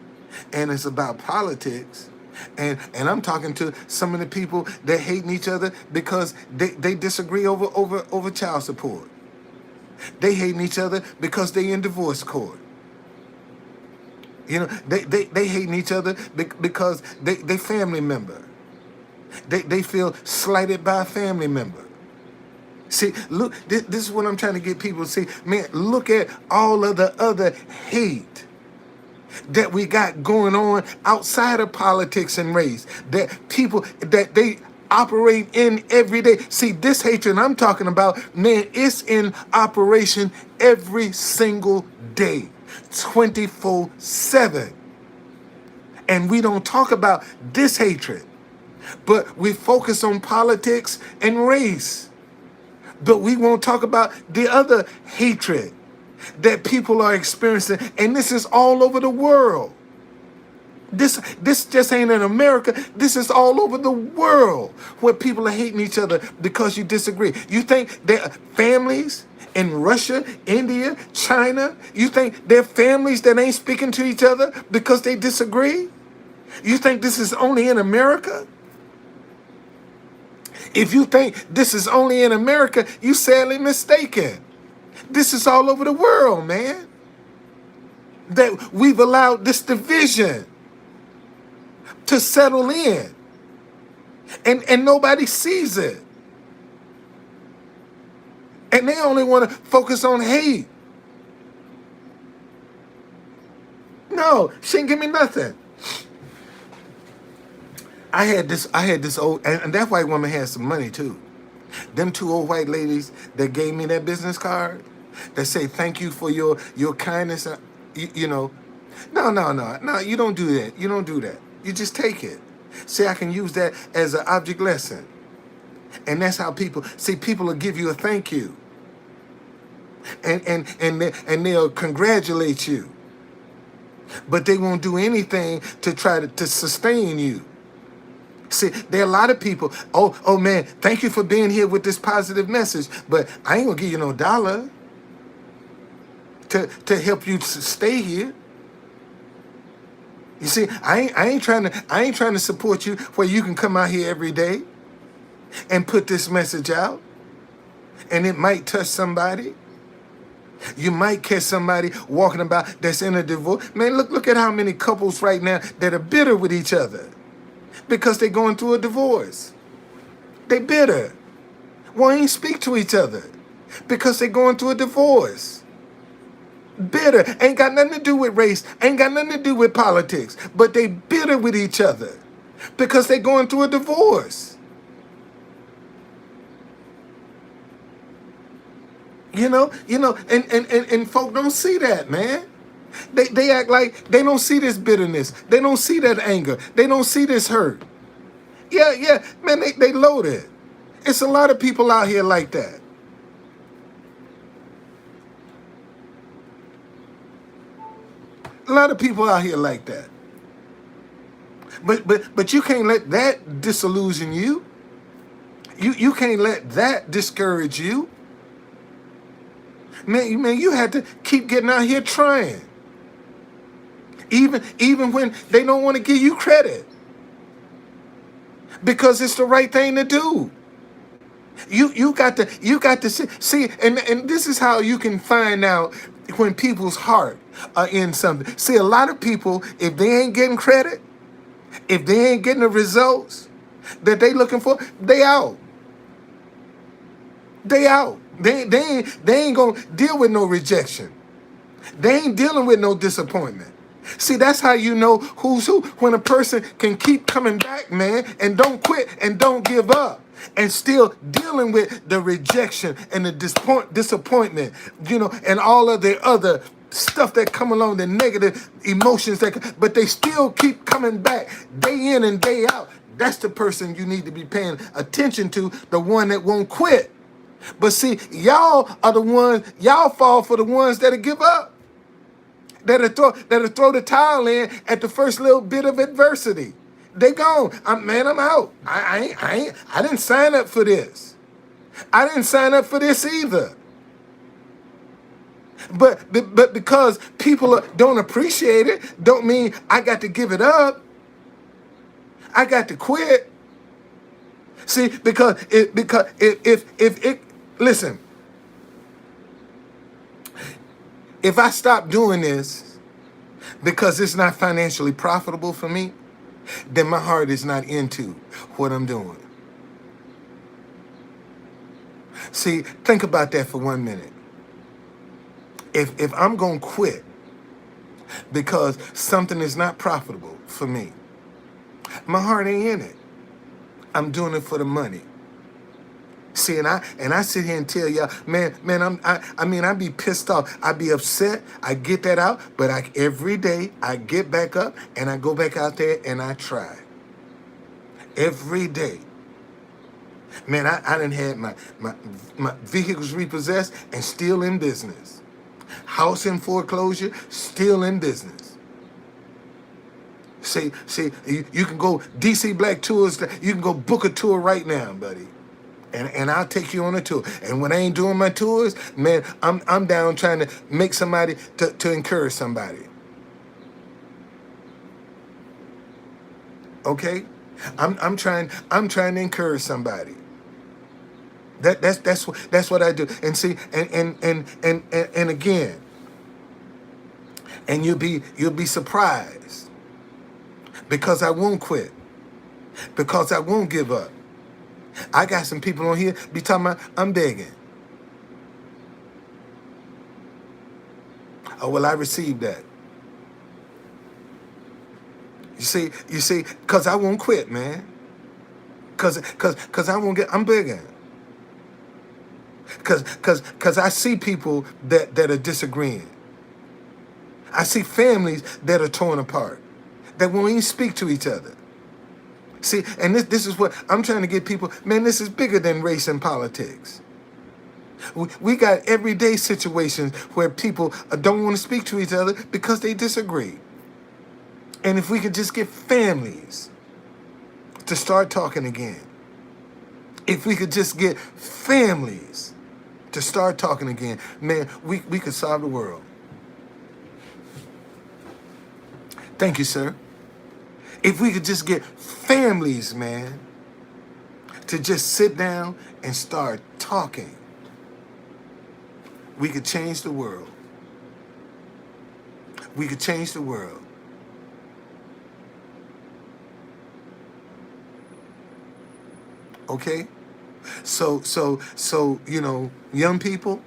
and it's about politics. And I'm talking to some of the people that hating each other because they disagree over child support. They hating each other because they in divorce court. You know, they hating each other because they family member. They feel slighted by a family member. See, look, this is what I'm trying to get people to see. Man, look at all of the other hate that we got going on outside of politics and race. That people, that they operate in every day. See, this hatred I'm talking about, man, it's in operation every single day. 24/7. And we don't talk about this hatred, but we focus on politics and race. But we won't talk about the other hatred that people are experiencing. And this is all over the world. This just ain't in America. This is all over the world where people are hating each other because you disagree. You think that families in Russia, India, China, you think they're families that ain't speaking to each other because they disagree? You think this is only in America? If you think this is only in America, you sadly mistaken. This is all over the world, man. That we've allowed this division to settle in. And nobody sees it. And they only want to focus on hate. No, she didn't give me nothing. I had this old, and that white woman had some money too. Them two old white ladies that gave me that business card that say thank you for your kindness, you know. No, you don't do that. You don't do that. You just take it. See, I can use that as an object lesson. And that's how people will give you a thank you. And they'll congratulate you. But they won't do anything to try to sustain you. See, there are a lot of people, oh man, thank you for being here with this positive message, but I ain't gonna give you no dollar to help you stay here. You see, I ain't trying to support you where you can come out here every day and put this message out, and it might touch somebody. You might catch somebody walking about that's in a divorce. Man, look at how many couples right now that are bitter with each other because they're going through a divorce. They bitter. Won't even speak to each other because they're going through a divorce. Bitter. Ain't got nothing to do with race. Ain't got nothing to do with politics. But they bitter with each other because they're going through a divorce. You know, and folk don't see that, man. They act like they don't see this bitterness. They don't see that anger. They don't see this hurt. Yeah, man, they loaded. It's a lot of people out here like that. A lot of people out here like that. But you can't let that disillusion you. You can't let that discourage you. Man, you had to keep getting out here trying. Even when they don't want to give you credit. Because it's the right thing to do. You got to see, and this is how you can find out when people's heart are in something. See, a lot of people, if they ain't getting credit, if they ain't getting the results that they looking for, they out. They out. They ain't gonna deal with no rejection. They ain't dealing with no disappointment. See, that's how you know who's who. When a person can keep coming back, man, and don't quit and don't give up, and still dealing with the rejection and the disappointment, and all of the other stuff that come along, the negative emotions but they still keep coming back day in and day out. That's the person you need to be paying attention to, the one that won't quit. But see, y'all fall for the ones that'll give up. That'll throw the towel in at the first little bit of adversity. They gone. I'm out. I didn't sign up for this. I didn't sign up for this either. But because people don't appreciate it, don't mean I got to give it up. I got to quit. See, because if it listen, if I stop doing this because it's not financially profitable for me, then my heart is not into what I'm doing. See, think about that for 1 minute. If I'm going to quit because something is not profitable for me, my heart ain't in it. I'm doing it for the money. See, and I sit here and tell y'all, man, I be pissed off. I be upset. I get that out. But every day I get back up and I go back out there and I try. Every day. Man, I done had my vehicles repossessed and still in business. House in foreclosure, still in business. You can go DC Black Tours. You can go book a tour right now, buddy. And I'll take you on a tour. And when I ain't doing my tours, man, I'm down trying to make somebody to encourage somebody. Okay? I'm trying to encourage somebody. That's what I do. And see, and again, and you'll be surprised because I won't quit. Because I won't give up. I got some people on here be talking about I'm begging. Oh well, I received that. You see, cause I won't quit, man. Cause I won't get. I'm begging. Cause I see people that are disagreeing. I see families that are torn apart, that won't even speak to each other. See, and this is what I'm trying to get people. Man, this is bigger than race and politics. We got everyday situations where people don't want to speak to each other because they disagree. And if we could just get families to start talking again, if we could just get families to start talking again, man, we could solve the world. Thank you, sir. If we could just get families, man, to just sit down and start talking, we could change the world. We could change the world. Okay? So, young people,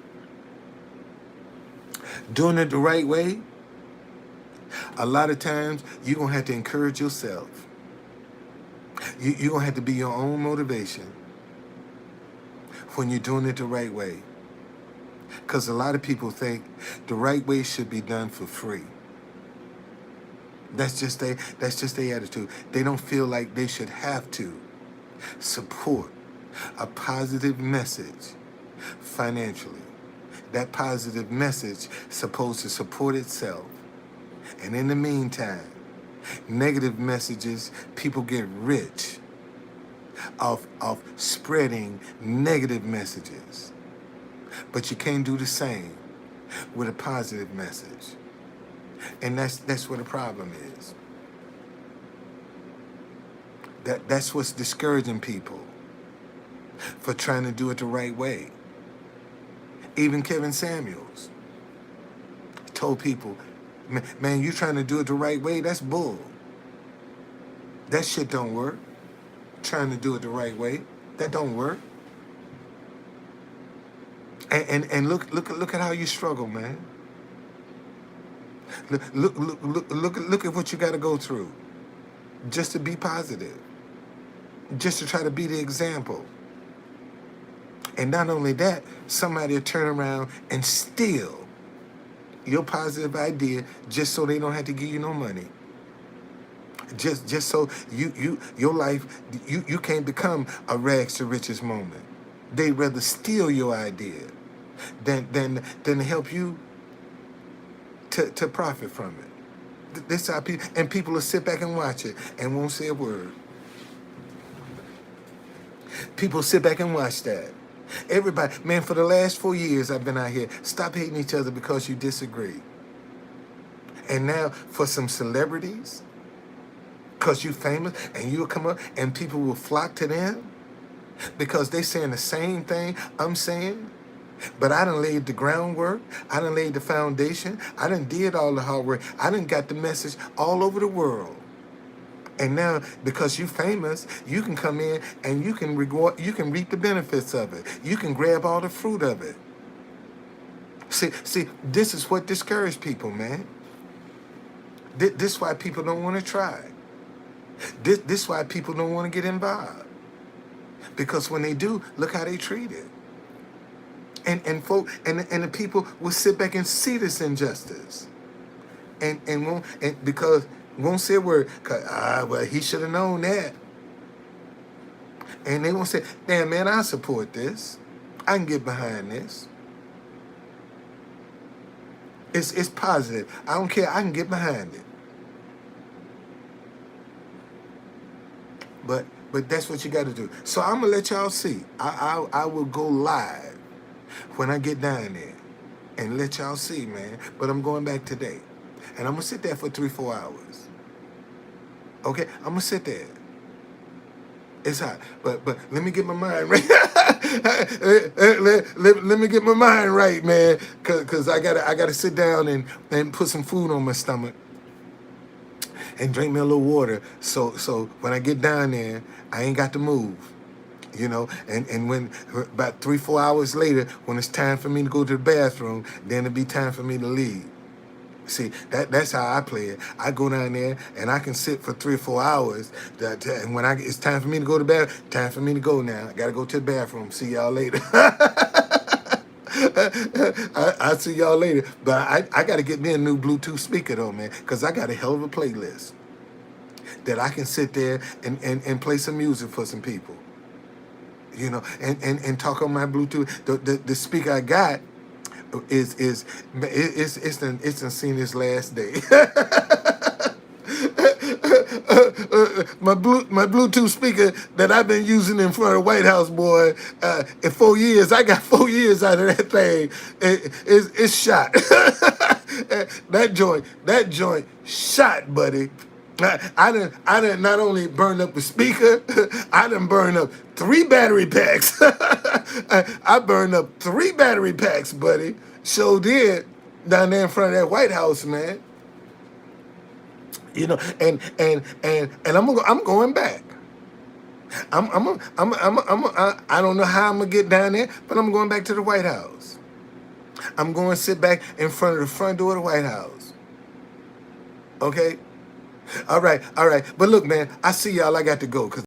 doing it the right way, a lot of times you're going to have to encourage yourself. You're going to have to be your own motivation when you're doing it the right way. Because a lot of people think the right way should be done for free. That's just their attitude. They don't feel like they should have to support a positive message financially. That positive message is supposed to support itself. And in the meantime, negative messages, people get rich off spreading negative messages. But you can't do the same with a positive message. And that's where the problem is. That's what's discouraging people for trying to do it the right way. Even Kevin Samuels told people, man, you trying to do it the right way? That's bull. That shit don't work. Trying to do it the right way, that don't work. And look at how you struggle, man. Look at what you got to go through just to be positive, just to try to be the example. And not only that, somebody will turn around and steal your positive idea just so they don't have to give you no money. Just so your life, you can't become a rags to riches moment. They'd rather steal your idea than help you to profit from it. This how people will sit back and watch it and won't say a word. People sit back and watch that. Everybody, man, for the last 4 years I've been out here. Stop hating each other because you disagree. And now for some celebrities, because you famous, and you'll come up and people will flock to them because they saying the same thing I'm saying. But I done laid the groundwork. I done laid the foundation. I done did all the hard work. I done got the message all over the world. And now, because you famous, you can come in and you can reap the benefits of it. You can grab all the fruit of it. See, this is what discourages people, man. This is why people don't want to try. This is why people don't want to get involved. Because when they do, look how they treat it. And the people will sit back and see this injustice. And won't say a word, well, he should have known that. And they won't say, damn, man, I support this. I can get behind this. It's positive. I don't care. I can get behind it. But that's what you got to do. So I'm gonna let y'all see. I will go live when I get down there and let y'all see, man. But I'm going back today, and I'm gonna sit there for 3-4 hours. Okay, I'm gonna sit there. It's hot, but let me get my mind right. Let me get my mind right, man. Cause I gotta sit down and put some food on my stomach and drink me a little water. So when I get down there, I ain't got to move. And when about 3-4 hours later, when it's time for me to go to the bathroom, then it'll be time for me to leave. See, that's how I play it. I go down there and I can sit for 3 or 4 hours. And when it's time for me to go to bed, time for me to go now. I gotta go to the bathroom. See y'all later. I'll see y'all later. But I gotta get me a new Bluetooth speaker though, man, because I got a hell of a playlist that I can sit there and play some music for some people. And talk on my Bluetooth. The speaker I got it's done seen its last day. My Bluetooth speaker that I've been using in front of the White House, boy, in 4 years, I got 4 years out of that thing. It's shot. That joint shot, buddy. I done not only burned up the speaker, I done burned up 3 battery packs. I burned up 3 battery packs, buddy. So did down there in front of that White House, man. I'm going back. I don't know how I'm gonna get down there, but I'm going back to the White House. I'm going to sit back in front of the front door of the White House. Okay. All right. But look, man, I see y'all. I got to go because